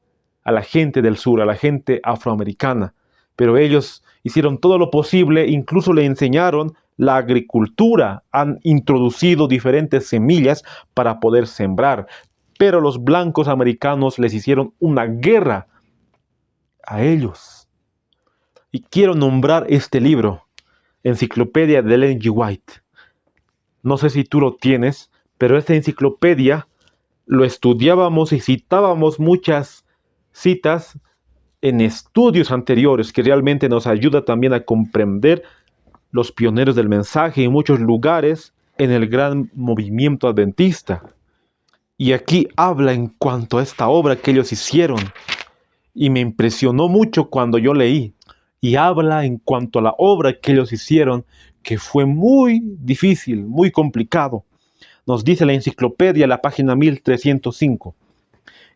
a la gente del sur, a la gente afroamericana, pero ellos hicieron todo lo posible, incluso le enseñaron la agricultura, han introducido diferentes semillas para poder sembrar, pero los blancos americanos les hicieron una guerra a ellos. Y quiero nombrar este libro, Enciclopedia de Ellen G. White. No sé si tú lo tienes, pero esta enciclopedia lo estudiábamos y citábamos muchas citas en estudios anteriores que realmente nos ayuda también a comprender los pioneros del mensaje en muchos lugares en el gran movimiento adventista. Y aquí habla en cuanto a esta obra que ellos hicieron. Y me impresionó mucho cuando yo leí. Y habla en cuanto a la obra que ellos hicieron, que fue muy difícil, muy complicado. Nos dice la enciclopedia, la página 1305.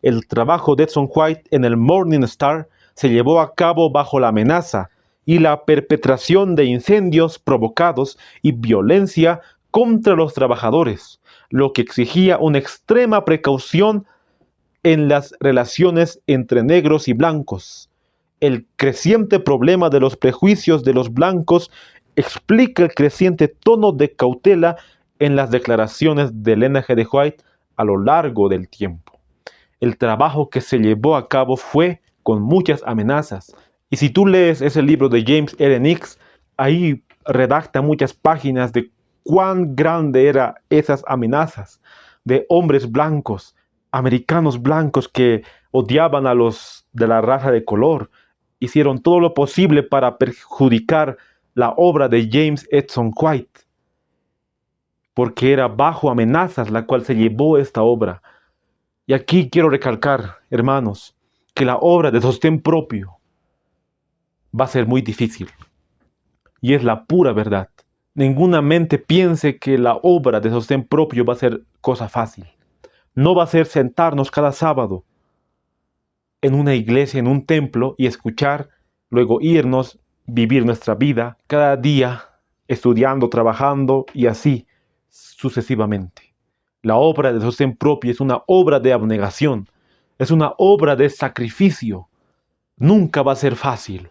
El trabajo de Edson White en el Morning Star se llevó a cabo bajo la amenaza y la perpetración de incendios provocados y violencia contra los trabajadores, lo que exigía una extrema precaución en las relaciones entre negros y blancos. El creciente problema de los prejuicios de los blancos explica el creciente tono de cautela en las declaraciones de Elena G. de White a lo largo del tiempo. El trabajo que se llevó a cabo fue con muchas amenazas. Y si tú lees ese libro de James R. Nix, ahí redacta muchas páginas de cuán grande eran esas amenazas de hombres blancos, americanos blancos que odiaban a los de la raza de color. Hicieron todo lo posible para perjudicar la obra de James Edson White, porque era bajo amenazas la cual se llevó esta obra. Y aquí quiero recalcar, hermanos, que la obra de sostén propio va a ser muy difícil. Y es la pura verdad. Ninguna mente piense que la obra de sostén propio va a ser cosa fácil. No va a ser sentarnos cada sábado en una iglesia, en un templo y escuchar, luego irnos, vivir nuestra vida cada día, estudiando, trabajando y así sucesivamente. La obra de sostén propio es una obra de abnegación, es una obra de sacrificio. Nunca va a ser fácil.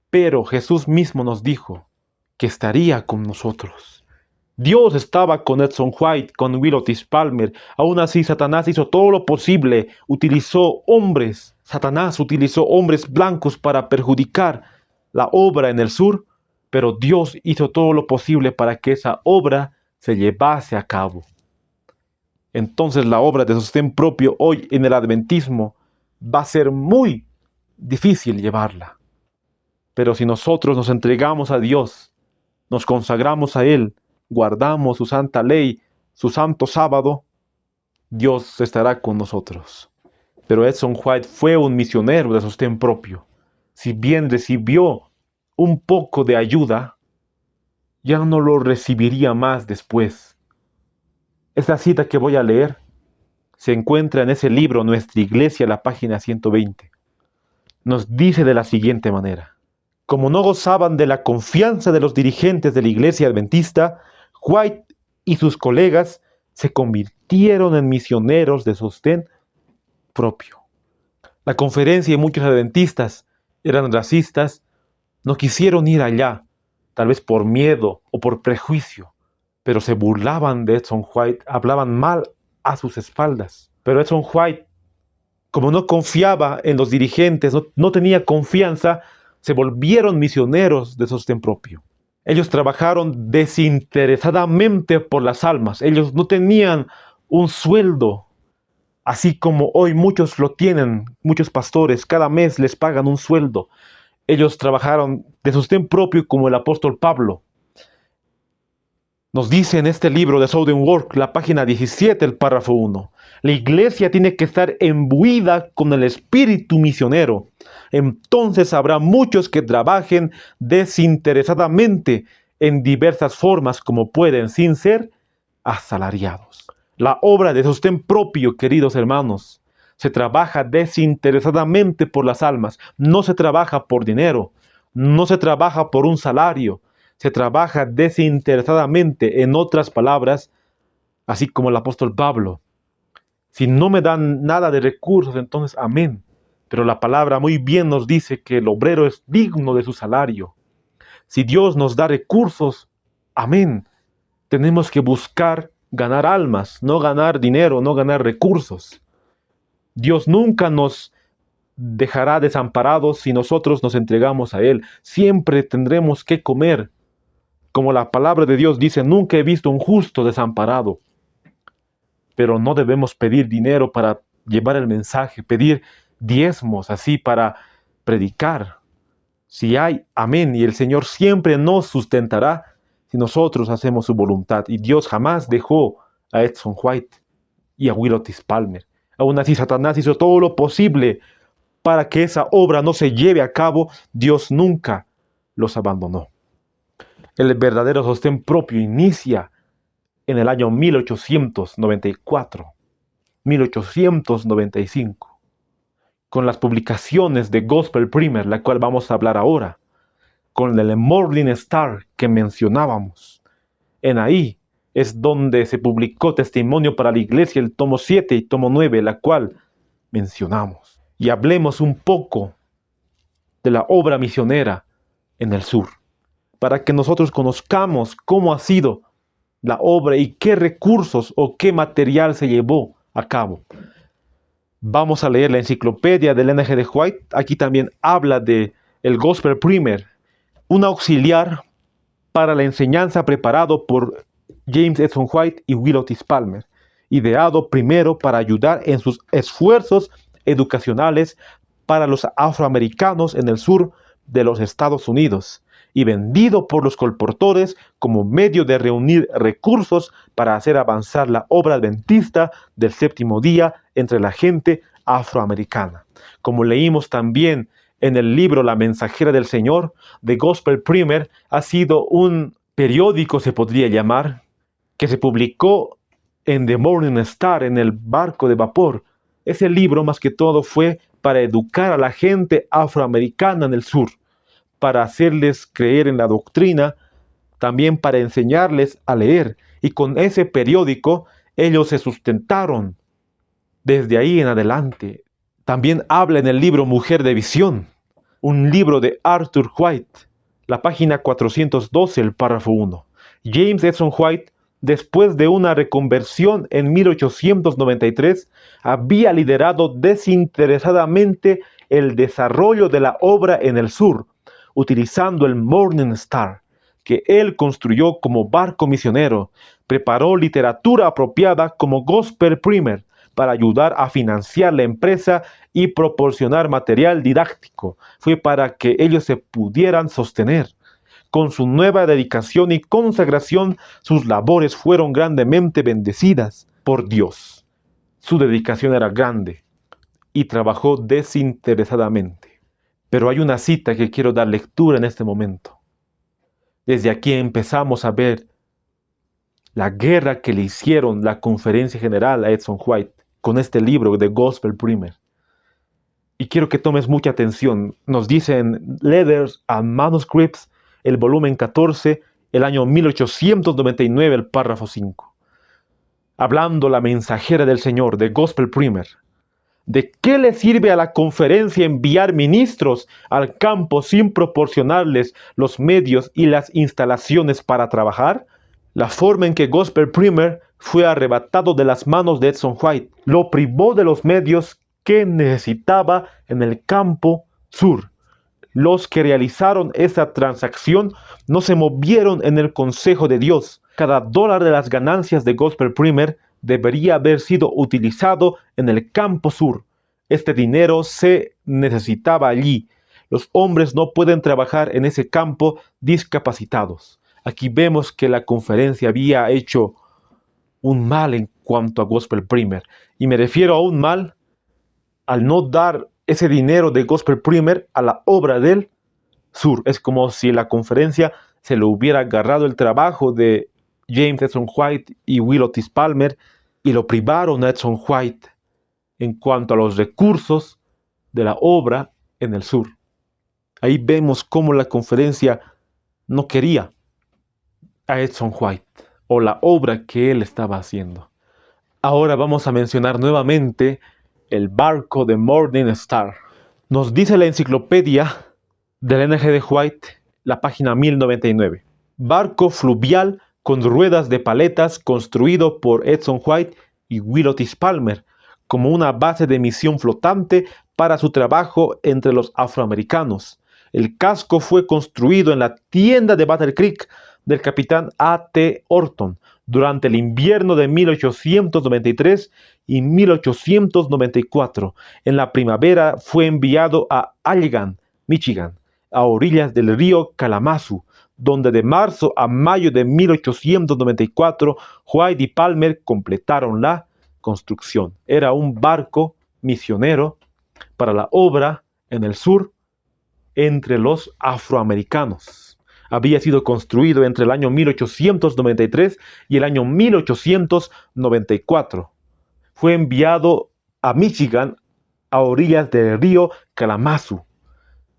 Pero Jesús mismo nos dijo que estaría con nosotros. Dios estaba con Edson White, con Will Otis Palmer. Aún así, Satanás hizo todo lo posible. Utilizó hombres. Satanás utilizó hombres blancos para perjudicar la obra en el sur. Pero Dios hizo todo lo posible para que esa obra se llevase a cabo. Entonces la obra de sostén propio hoy en el adventismo va a ser muy difícil llevarla. Pero si nosotros nos entregamos a Dios, nos consagramos a Él, guardamos su santa ley, su santo sábado, Dios estará con nosotros. Pero Edson White fue un misionero de sostén propio. Si bien recibió un poco de ayuda, ya no lo recibiría más después. Esta cita que voy a leer se encuentra en ese libro, Nuestra Iglesia, la página 120. Nos dice de la siguiente manera: como no gozaban de la confianza de los dirigentes de la iglesia adventista, White y sus colegas se convirtieron en misioneros de sostén propio. La conferencia y muchos adventistas eran racistas, no quisieron ir allá, tal vez por miedo o por prejuicio, pero se burlaban de Edson White, hablaban mal a sus espaldas. Pero Edson White, como no confiaba en los dirigentes, no tenía confianza, se volvieron misioneros de sostén propio. Ellos trabajaron desinteresadamente por las almas. Ellos no tenían un sueldo, así como hoy muchos lo tienen, muchos pastores, cada mes les pagan un sueldo. Ellos trabajaron de sostén propio como el apóstol Pablo. Nos dice en este libro de Southern Work, la página 17, el párrafo 1. La iglesia tiene que estar imbuida con el espíritu misionero. Entonces habrá muchos que trabajen desinteresadamente en diversas formas como pueden, sin ser asalariados. La obra de sostén propio, queridos hermanos, se trabaja desinteresadamente por las almas. No se trabaja por dinero, no se trabaja por un salario. Se trabaja desinteresadamente, en otras palabras, así como el apóstol Pablo. Si no me dan nada de recursos, entonces amén. Pero la palabra muy bien nos dice que el obrero es digno de su salario. Si Dios nos da recursos, amén. Tenemos que buscar ganar almas, no ganar dinero, no ganar recursos. Dios nunca nos dejará desamparados si nosotros nos entregamos a Él. Siempre tendremos que comer. Como la palabra de Dios dice, nunca he visto un justo desamparado. Pero no debemos pedir dinero para llevar el mensaje, pedir diezmos así para predicar. Si hay, amén, y el Señor siempre nos sustentará si nosotros hacemos su voluntad. Y Dios jamás dejó a Edson White y a Will Otis Palmer. Aún así, Satanás hizo todo lo posible para que esa obra no se lleve a cabo. Dios nunca los abandonó. El verdadero sostén propio inicia en el año 1894, 1895, con las publicaciones de Gospel Primer, la cual vamos a hablar ahora, con el Morning Star que mencionábamos. En ahí es donde se publicó Testimonio para la Iglesia, el tomo 7 y tomo 9, la cual mencionamos. Y hablemos un poco de la obra misionera en el sur, para que nosotros conozcamos cómo ha sido la obra y qué recursos o qué material se llevó a cabo. Vamos a leer la enciclopedia del N.G. de White. Aquí también habla de el Gospel Primer, un auxiliar para la enseñanza preparado por James Edson White y Will Otis Palmer, ideado primero para ayudar en sus esfuerzos educacionales para los afroamericanos en el sur de los Estados Unidos, y vendido por los colportores como medio de reunir recursos para hacer avanzar la obra adventista del séptimo día entre la gente afroamericana. Como leímos también en el libro La Mensajera del Señor, The Gospel Primer ha sido un periódico, se podría llamar, que se publicó en The Morning Star, en el barco de vapor. Ese libro más que todo fue para educar a la gente afroamericana en el sur, para hacerles creer en la doctrina, también para enseñarles a leer. Y con ese periódico ellos se sustentaron desde ahí en adelante. También habla en el libro Mujer de Visión, un libro de Arthur White, la página 412, el párrafo 1. James Edson White, después de una reconversión en 1893, había liderado desinteresadamente el desarrollo de la obra en el sur, utilizando el Morning Star, que él construyó como barco misionero. Preparó literatura apropiada como Gospel Primer para ayudar a financiar la empresa y proporcionar material didáctico. Fue para que ellos se pudieran sostener. Con su nueva dedicación y consagración, sus labores fueron grandemente bendecidas por Dios. Su dedicación era grande y trabajó desinteresadamente. Pero hay una cita que quiero dar lectura en este momento. Desde aquí empezamos a ver la guerra que le hicieron la Conferencia General a Edson White con este libro de Gospel Primer. Y quiero que tomes mucha atención. Nos dicen Letters and Manuscripts, el volumen 14, el año 1899, el párrafo 5. Hablando la mensajera del Señor de Gospel Primer. ¿De qué le sirve a la conferencia enviar ministros al campo sin proporcionarles los medios y las instalaciones para trabajar? La forma en que Gospel Primer fue arrebatado de las manos de Edson White lo privó de los medios que necesitaba en el campo sur. Los que realizaron esa transacción no se movieron en el consejo de Dios. Cada dólar de las ganancias de Gospel Primer debería haber sido utilizado en el campo sur. Este dinero se necesitaba allí. Los hombres no pueden trabajar en ese campo discapacitados. Aquí vemos que la conferencia había hecho un mal en cuanto a Gospel Primer. Y me refiero a un mal al no dar ese dinero de Gospel Primer a la obra del sur. Es como si la conferencia se le hubiera agarrado el trabajo de James Edson White y Will Otis Palmer y lo privaron a Edson White en cuanto a los recursos de la obra en el sur. Ahí vemos cómo la conferencia no quería a Edson White o la obra que él estaba haciendo. Ahora vamos a mencionar nuevamente el barco de Morning Star. Nos dice la enciclopedia del NG de White, la página 1099. Barco fluvial con ruedas de paletas construido por Edson White y Will Otis Palmer como una base de misión flotante para su trabajo entre los afroamericanos. El casco fue construido en la tienda de Battle Creek del capitán A.T. Orton durante el invierno de 1893 y 1894. En la primavera fue enviado a Allegan, Michigan, a orillas del río Kalamazoo, donde de marzo a mayo de 1894 White y Palmer completaron la construcción. Era un barco misionero para la obra en el sur entre los afroamericanos. Había sido construido entre el año 1893 y el año 1894. Fue enviado a Michigan, a orillas del río Kalamazoo.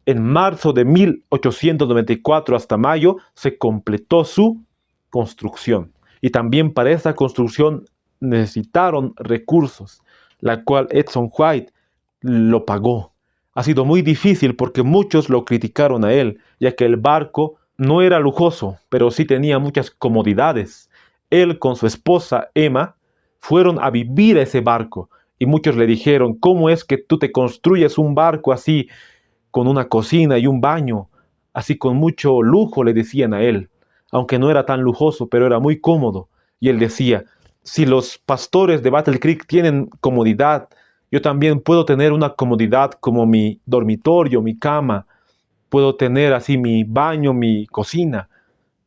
En marzo de 1894 hasta mayo se completó su construcción. Y también para esta construcción necesitaron recursos, la cual Edson White lo pagó. Ha sido muy difícil porque muchos lo criticaron a él, ya que el barco no era lujoso, pero sí tenía muchas comodidades. Él con su esposa Emma fueron a vivir a ese barco y muchos le dijeron: ¿cómo es que tú te construyes un barco así, con una cocina y un baño, así con mucho lujo? Le decían a él, aunque no era tan lujoso, pero era muy cómodo. Y él decía: si los pastores de Battle Creek tienen comodidad, yo también puedo tener una comodidad como mi dormitorio, mi cama. puedo tener así mi baño, mi cocina.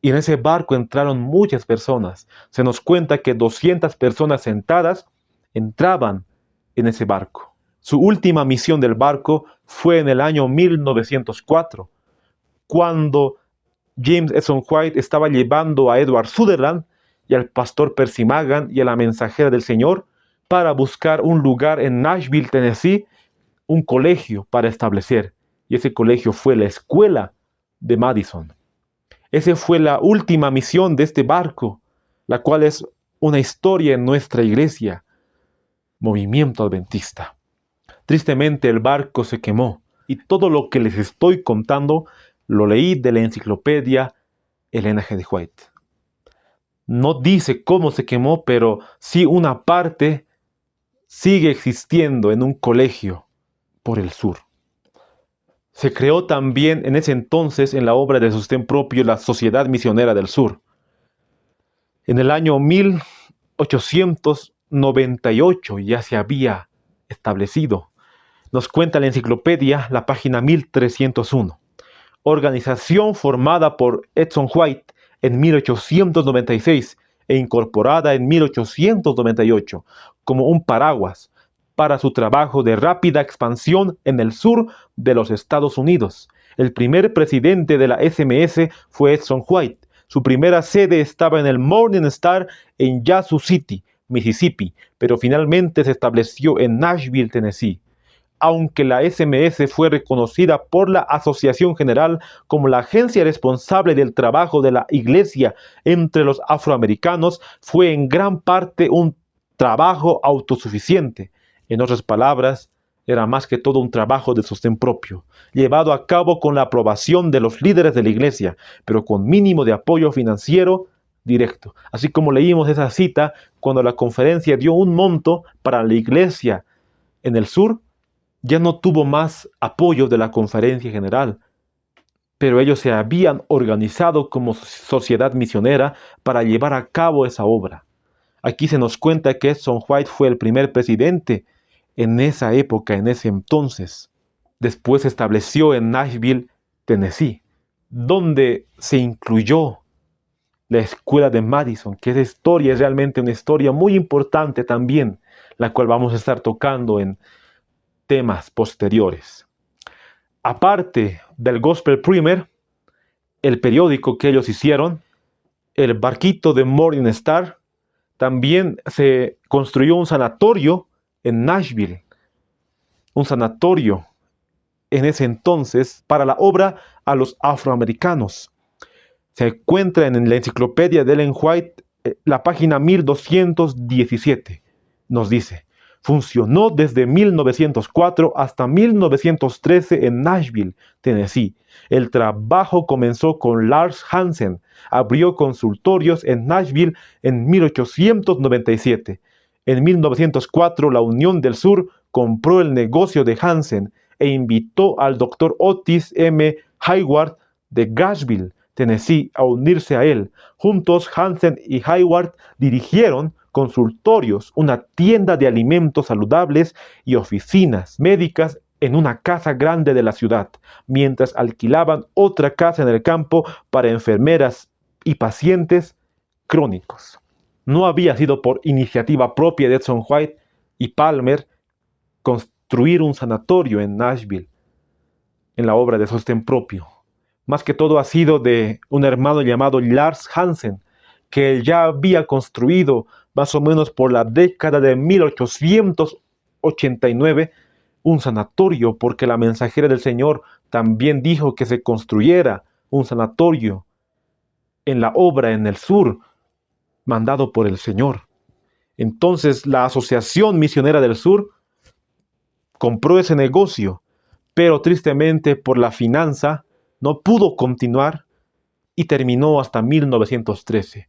Y en ese barco entraron muchas personas. Se nos cuenta que 200 personas sentadas entraban en ese barco. Su última misión del barco fue en el año 1904, cuando James Edson White estaba llevando a Edward Sutherland y al pastor Percy Magan y a la mensajera del Señor para buscar un lugar en Nashville, Tennessee, un colegio para establecer. Y ese colegio fue la escuela de Madison. Esa fue la última misión de este barco, la cual es una historia en nuestra iglesia, Movimiento Adventista. Tristemente el barco se quemó y todo lo que les estoy contando lo leí de la enciclopedia Ellen G. White. No dice cómo se quemó, pero sí una parte sigue existiendo en un colegio por el sur. Se creó también en ese entonces, en la obra de sostén propio, la Sociedad Misionera del Sur. En el año 1898 ya se había establecido. Nos cuenta la enciclopedia, la página 1301. Organización formada por Edson White en 1896 e incorporada en 1898 como un paraguas para su trabajo de rápida expansión en el sur de los Estados Unidos. El primer presidente de la SMS fue Edson White. Su primera sede estaba en el Morning Star en Yazoo City, Mississippi, pero finalmente se estableció en Nashville, Tennessee. Aunque la SMS fue reconocida por la Asociación General como la agencia responsable del trabajo de la Iglesia entre los afroamericanos, fue en gran parte un trabajo autosuficiente. En otras palabras, era más que todo un trabajo de sostén propio, llevado a cabo con la aprobación de los líderes de la Iglesia, pero con mínimo de apoyo financiero directo. Así como leímos esa cita, cuando la conferencia dio un monto para la Iglesia en el sur, ya no tuvo más apoyo de la conferencia general, pero ellos se habían organizado como sociedad misionera para llevar a cabo esa obra. Aquí se nos cuenta que Edson White fue el primer presidente en esa época, en ese entonces. Después se estableció en Nashville, Tennessee, donde se incluyó la escuela de Madison, que esa historia es realmente una historia muy importante también, la cual vamos a estar tocando en temas posteriores. Aparte del Gospel Primer, el periódico que ellos hicieron, el barquito de Morning Star, también se construyó un sanatorio en Nashville, un sanatorio en ese entonces para la obra a los afroamericanos. Se encuentra en la enciclopedia de Ellen White, la página 1217, nos dice: funcionó desde 1904 hasta 1913 en Nashville, Tennessee. El trabajo comenzó con Lars Hansen. Abrió consultorios en Nashville en 1897. En 1904, la Unión del Sur compró el negocio de Hansen e invitó al Dr. Otis M. Hayward de Gashville, Tennessee, a unirse a él. Juntos, Hansen y Hayward dirigieron consultorios, una tienda de alimentos saludables y oficinas médicas en una casa grande de la ciudad, mientras alquilaban otra casa en el campo para enfermeras y pacientes crónicos. No había sido por iniciativa propia de Edson White y Palmer construir un sanatorio en Nashville, en la obra de sostén propio. Más que todo ha sido de un hermano llamado Lars Hansen, que él ya había construido más o menos por la década de 1889 un sanatorio, porque la mensajera del Señor también dijo que se construyera un sanatorio en la obra en el sur, mandado por el Señor. Entonces la Asociación Misionera del Sur compró ese negocio, pero tristemente por la finanza no pudo continuar y terminó hasta 1913.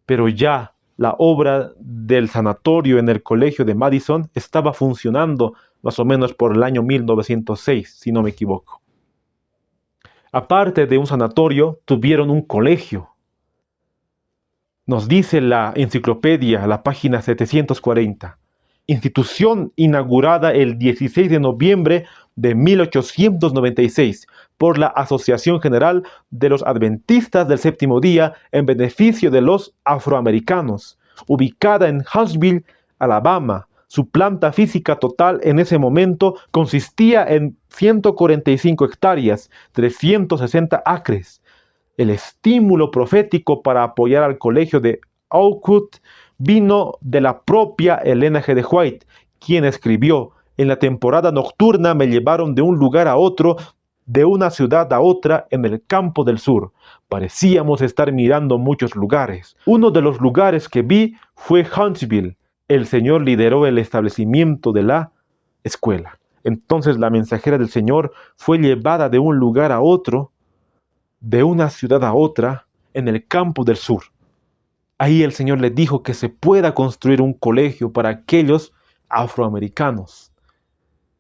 Pero ya la obra del sanatorio en el colegio de Madison estaba funcionando más o menos por el año 1906, si no me equivoco. Aparte de un sanatorio, tuvieron un colegio. Nos dice la enciclopedia, la página 740. institución inaugurada el 16 de noviembre de 1896 por la Asociación General de los Adventistas del Séptimo Día en beneficio de los afroamericanos, ubicada en Huntsville, Alabama. Su planta física total en ese momento consistía en 145 hectáreas, 360 acres. El estímulo profético para apoyar al colegio de Oakwood vino de la propia Elena G. de White, quien escribió: en la temporada nocturna me llevaron de un lugar a otro, de una ciudad a otra en el campo del sur. Parecíamos estar mirando muchos lugares. Uno de los lugares que vi fue Huntsville. El Señor lideró el establecimiento de la escuela. Entonces la mensajera del Señor fue llevada de un lugar a otro, de una ciudad a otra, en el campo del sur. Ahí el Señor le dijo que se pueda construir un colegio para aquellos afroamericanos.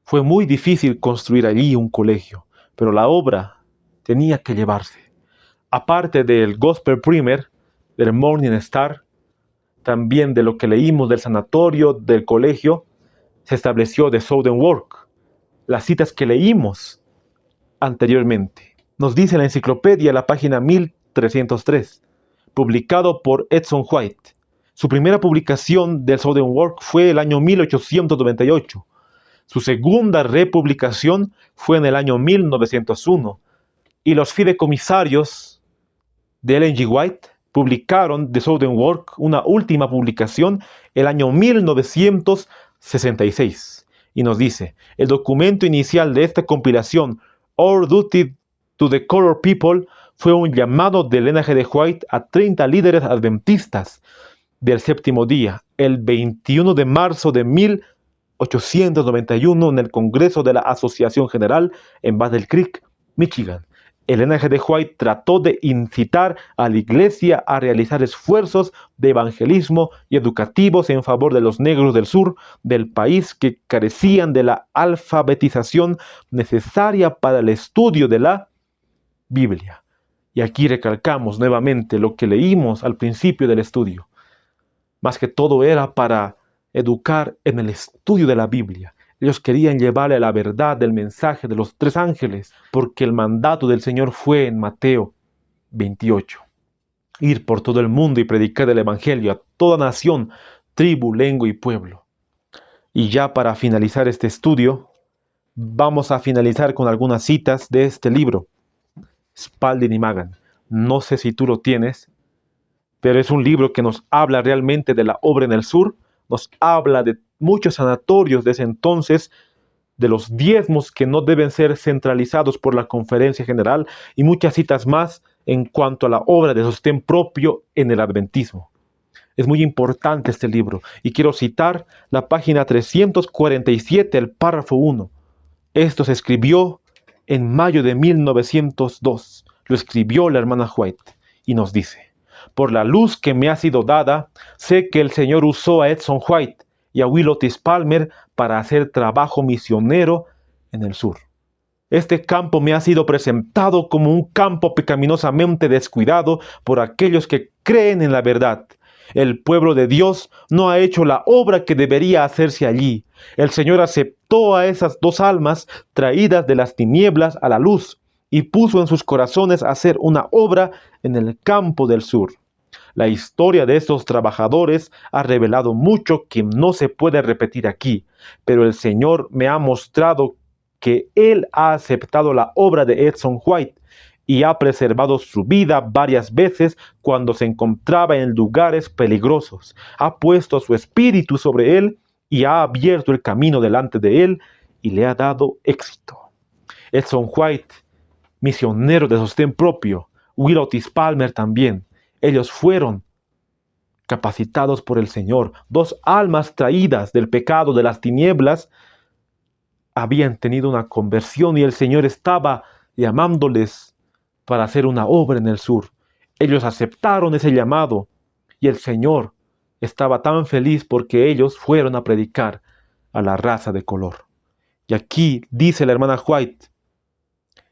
Fue muy difícil construir allí un colegio, pero la obra tenía que llevarse. Aparte del Gospel Primer, del Morning Star, también de lo que leímos del sanatorio, del colegio, se estableció The Southern Work. Las citas que leímos anteriormente. Nos dice la enciclopedia, la página 1303, publicado por Edson White. Su primera publicación del Southern Work fue el año 1898. Su segunda republicación fue en el año 1901. Y los fideicomisarios de Ellen G. White publicaron The Southern Work, una última publicación, el año 1966. Y nos dice: el documento inicial de esta compilación, Our Duty to the Colored People, fue un llamado de Elena G. de White a 30 líderes adventistas del séptimo día, el 21 de marzo de 1891 en el Congreso de la Asociación General en Battle Creek, Michigan. Elena G. de White trató de incitar a la iglesia a realizar esfuerzos de evangelismo y educativos en favor de los negros del sur del país que carecían de la alfabetización necesaria para el estudio de la Biblia. Y aquí recalcamos nuevamente lo que leímos al principio del estudio. Más que todo era para educar en el estudio de la Biblia. Ellos querían llevarle la verdad del mensaje de los 3 ángeles, porque el mandato del Señor fue en Mateo 28. Ir por todo el mundo y predicar el Evangelio a toda nación, tribu, lengua y pueblo. Y ya para finalizar este estudio, vamos a finalizar con algunas citas de este libro, Spalding y Magan. No sé si tú lo tienes, pero es un libro que nos habla realmente de la obra en el sur, nos habla de muchos sanatorios de ese entonces, de los diezmos que no deben ser centralizados por la Conferencia General y muchas citas más en cuanto a la obra de sostén propio en el adventismo. Es muy importante este libro y quiero citar la página 347, el párrafo 1. Esto se escribió en mayo de 1902. Lo escribió la hermana White y nos dice: por la luz que me ha sido dada, sé que el Señor usó a Edson White y a Will Otis Palmer para hacer trabajo misionero en el sur. Este campo me ha sido presentado como un campo pecaminosamente descuidado por aquellos que creen en la verdad. El pueblo de Dios no ha hecho la obra que debería hacerse allí. El Señor aceptó a esas 2 almas traídas de las tinieblas a la luz y puso en sus corazones hacer una obra en el campo del sur. La historia de estos trabajadores ha revelado mucho que no se puede repetir aquí, pero el Señor me ha mostrado que Él ha aceptado la obra de Edson White y ha preservado su vida varias veces cuando se encontraba en lugares peligrosos. Ha puesto su espíritu sobre él y ha abierto el camino delante de él y le ha dado éxito. Edson White, misionero de sostén propio, Will Otis Palmer también. Ellos fueron capacitados por el Señor. 2 almas traídas del pecado, de las tinieblas, habían tenido una conversión y el Señor estaba llamándoles para hacer una obra en el sur. Ellos aceptaron ese llamado y el Señor estaba tan feliz porque ellos fueron a predicar a la raza de color. Y aquí dice la hermana White: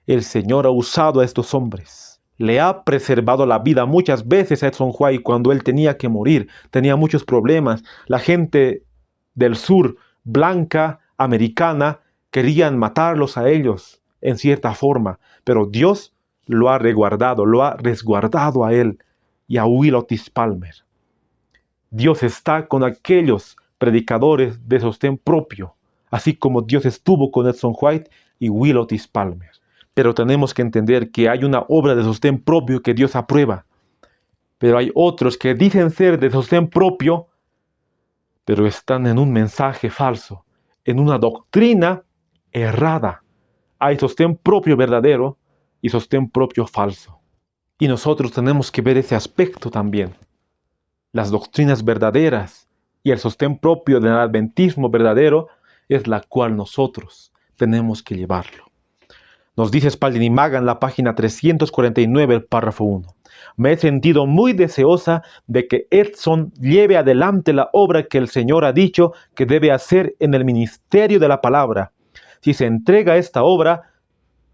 el Señor ha usado a estos hombres. Le ha preservado la vida muchas veces a Edson White cuando él tenía que morir. Tenía muchos problemas. La gente del sur, blanca, americana, querían matarlos a ellos en cierta forma, pero Dios lo ha resguardado a él y a Will Otis Palmer. Dios está con aquellos predicadores de sostén propio, así como Dios estuvo con Edson White y Will Otis Palmer. Pero tenemos que entender que hay una obra de sostén propio que Dios aprueba. Pero hay otros que dicen ser de sostén propio, pero están en un mensaje falso, en una doctrina errada. Hay sostén propio verdadero y sostén propio falso. Y nosotros tenemos que ver ese aspecto también. Las doctrinas verdaderas y el sostén propio del adventismo verdadero es la cual nosotros tenemos que llevarlo. Nos dice Spalding Maga en la página 349, el párrafo 1. Me he sentido muy deseosa de que Edson lleve adelante la obra que el Señor ha dicho que debe hacer en el ministerio de la palabra. Si se entrega a esta obra,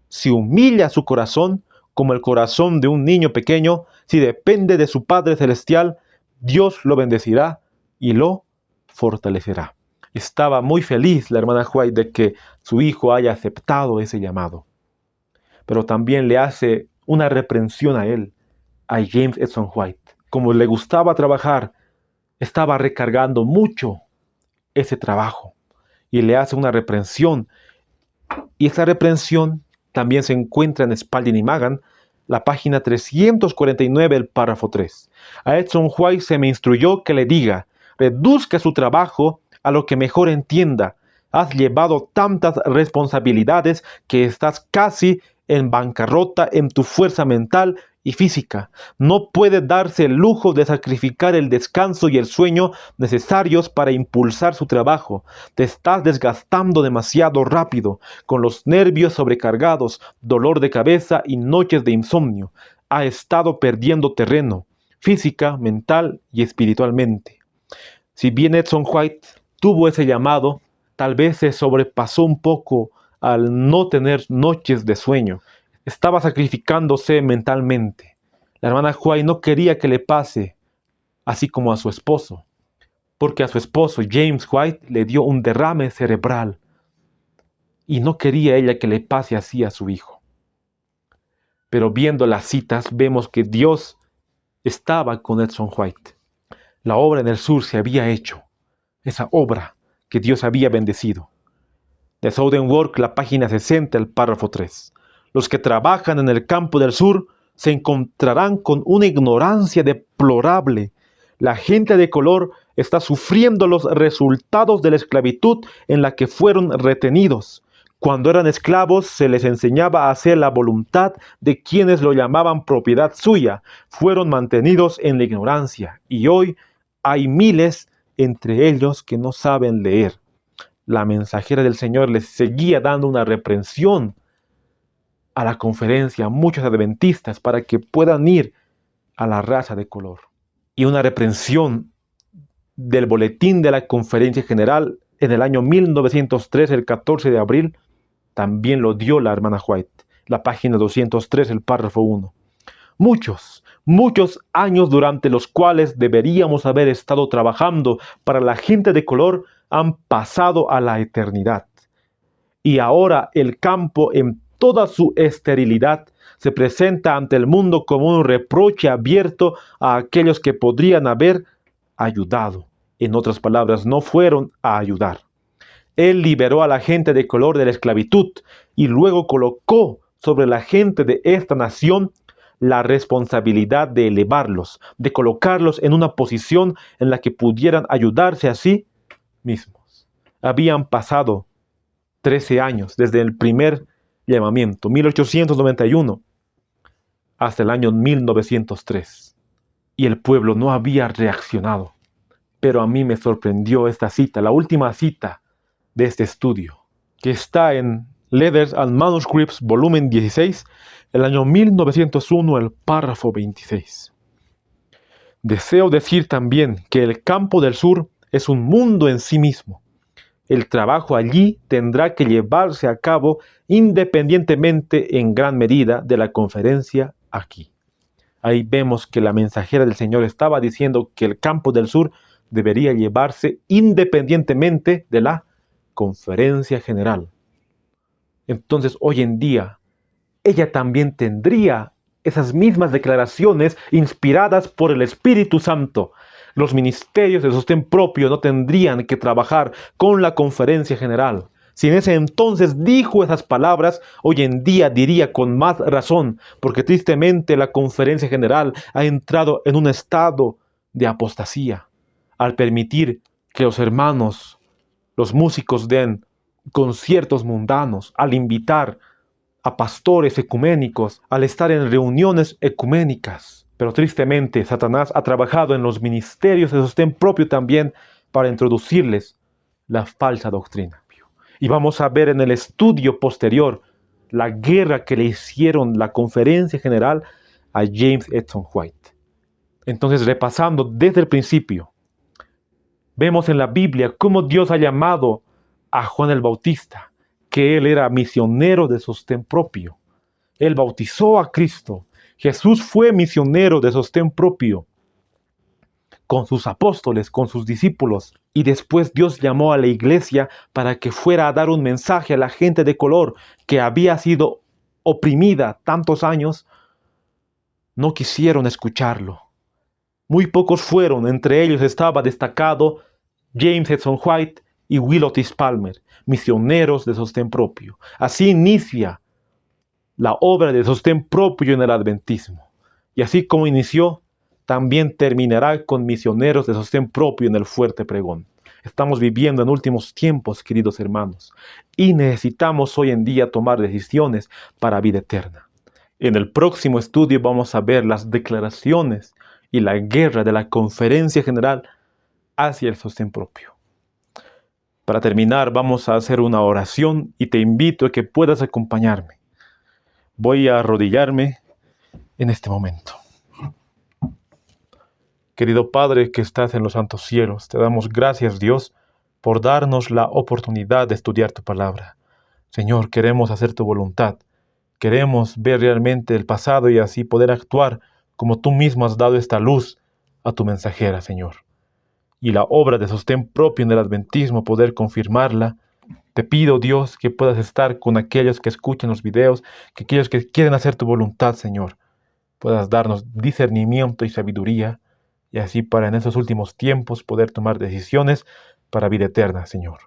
si humilla su corazón como el corazón de un niño pequeño, si depende de su Padre Celestial, Dios lo bendecirá y lo fortalecerá. Estaba muy feliz la hermana White de que su hijo haya aceptado ese llamado. Pero también le hace una reprensión a él, a James Edson White. Como le gustaba trabajar, estaba recargando mucho ese trabajo. Y le hace una reprensión. Y esa reprensión también se encuentra en Spalding y Magan, la página 349, el párrafo 3. A Edson White se me instruyó que le diga, reduzca su trabajo a lo que mejor entienda. Has llevado tantas responsabilidades que estás casi en bancarrota en tu fuerza mental y física. No puede darse el lujo de sacrificar el descanso y el sueño necesarios para impulsar su trabajo. Te estás desgastando demasiado rápido, con los nervios sobrecargados, dolor de cabeza y noches de insomnio. Ha estado perdiendo terreno, física, mental y espiritualmente. Si bien Edson White tuvo ese llamado, tal vez se sobrepasó un poco al no tener noches de sueño. Estaba sacrificándose mentalmente. La hermana White no quería que le pase así como a su esposo, porque a su esposo James White le dio un derrame cerebral y no quería ella que le pase así a su hijo. Pero viendo las citas vemos que Dios estaba con Edson White. La obra en el sur se había hecho, esa obra que Dios había bendecido. De Southern Work, la página 60, el párrafo 3. Los que trabajan en el campo del sur se encontrarán con una ignorancia deplorable. La gente de color está sufriendo los resultados de la esclavitud en la que fueron retenidos. Cuando eran esclavos se les enseñaba a hacer la voluntad de quienes lo llamaban propiedad suya. Fueron mantenidos en la ignorancia y hoy hay miles entre ellos que no saben leer. La mensajera del Señor les seguía dando una reprensión a la conferencia a muchos adventistas para que puedan ir a la raza de color. Y una reprensión del boletín de la Conferencia General en el año 1903, el 14 de abril, también lo dio la hermana White. La página 203, el párrafo 1. Muchos años durante los cuales deberíamos haber estado trabajando para la gente de color han pasado a la eternidad. Y ahora el campo en toda su esterilidad se presenta ante el mundo como un reproche abierto a aquellos que podrían haber ayudado. En otras palabras, no fueron a ayudar. Él liberó a la gente de color de la esclavitud y luego colocó sobre la gente de esta nación la responsabilidad de elevarlos, de colocarlos en una posición en la que pudieran ayudarse a sí mismos. Habían pasado 13 años desde el primer llamamiento, 1891, hasta el año 1903. Y el pueblo no había reaccionado. Pero a mí me sorprendió esta cita, la última cita de este estudio, que está en Letters and Manuscripts, volumen 16, el año 1901, el párrafo 26. Deseo decir también que el campo del sur es un mundo en sí mismo. El trabajo allí tendrá que llevarse a cabo independientemente en gran medida de la conferencia aquí. Ahí vemos que la mensajera del Señor estaba diciendo que el campo del sur debería llevarse independientemente de la conferencia general. Entonces, hoy en día, ella también tendría esas mismas declaraciones inspiradas por el Espíritu Santo. Los ministerios de sostén propio no tendrían que trabajar con la conferencia general. Si en ese entonces dijo esas palabras, hoy en día diría con más razón, porque tristemente la conferencia general ha entrado en un estado de apostasía, al permitir que los hermanos, los músicos den conciertos mundanos, al invitar a pastores ecuménicos, al estar en reuniones ecuménicas. Pero tristemente, Satanás ha trabajado en los ministerios de sostén propio también para introducirles la falsa doctrina. Y vamos a ver en el estudio posterior la guerra que le hicieron la conferencia general a James Edson White. Entonces, repasando desde el principio, vemos en la Biblia cómo Dios ha llamado a Juan el Bautista, que él era misionero de sostén propio. Él bautizó a Cristo. Jesús fue misionero de sostén propio con sus apóstoles, con sus discípulos. Y después Dios llamó a la iglesia para que fuera a dar un mensaje a la gente de color que había sido oprimida tantos años. No quisieron escucharlo. Muy pocos fueron, entre ellos estaba destacado James Edson White y Will Otis Palmer, misioneros de sostén propio. Así inicia la obra de sostén propio en el adventismo. Y así como inició, también terminará con misioneros de sostén propio en el fuerte pregón. Estamos viviendo en últimos tiempos, queridos hermanos, y necesitamos hoy en día tomar decisiones para vida eterna. En el próximo estudio vamos a ver las declaraciones y la guerra de la conferencia general hacia el sostén propio. Para terminar, vamos a hacer una oración y te invito a que puedas acompañarme. Voy a arrodillarme en este momento. Querido Padre que estás en los santos cielos, te damos gracias, Dios, por darnos la oportunidad de estudiar tu palabra. Señor, queremos hacer tu voluntad. Queremos ver realmente el pasado y así poder actuar como tú mismo has dado esta luz a tu mensajera, Señor. Y la obra de sostén propio en el adventismo, poder confirmarla. Te pido, Dios, que puedas estar con aquellos que escuchan los videos, que aquellos que quieren hacer tu voluntad, Señor. Puedas darnos discernimiento y sabiduría, y así para en esos últimos tiempos poder tomar decisiones para vida eterna, Señor.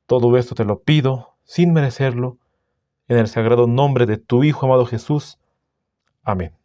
Todo esto te lo pido, sin merecerlo, en el sagrado nombre de tu Hijo amado Jesús. Amén.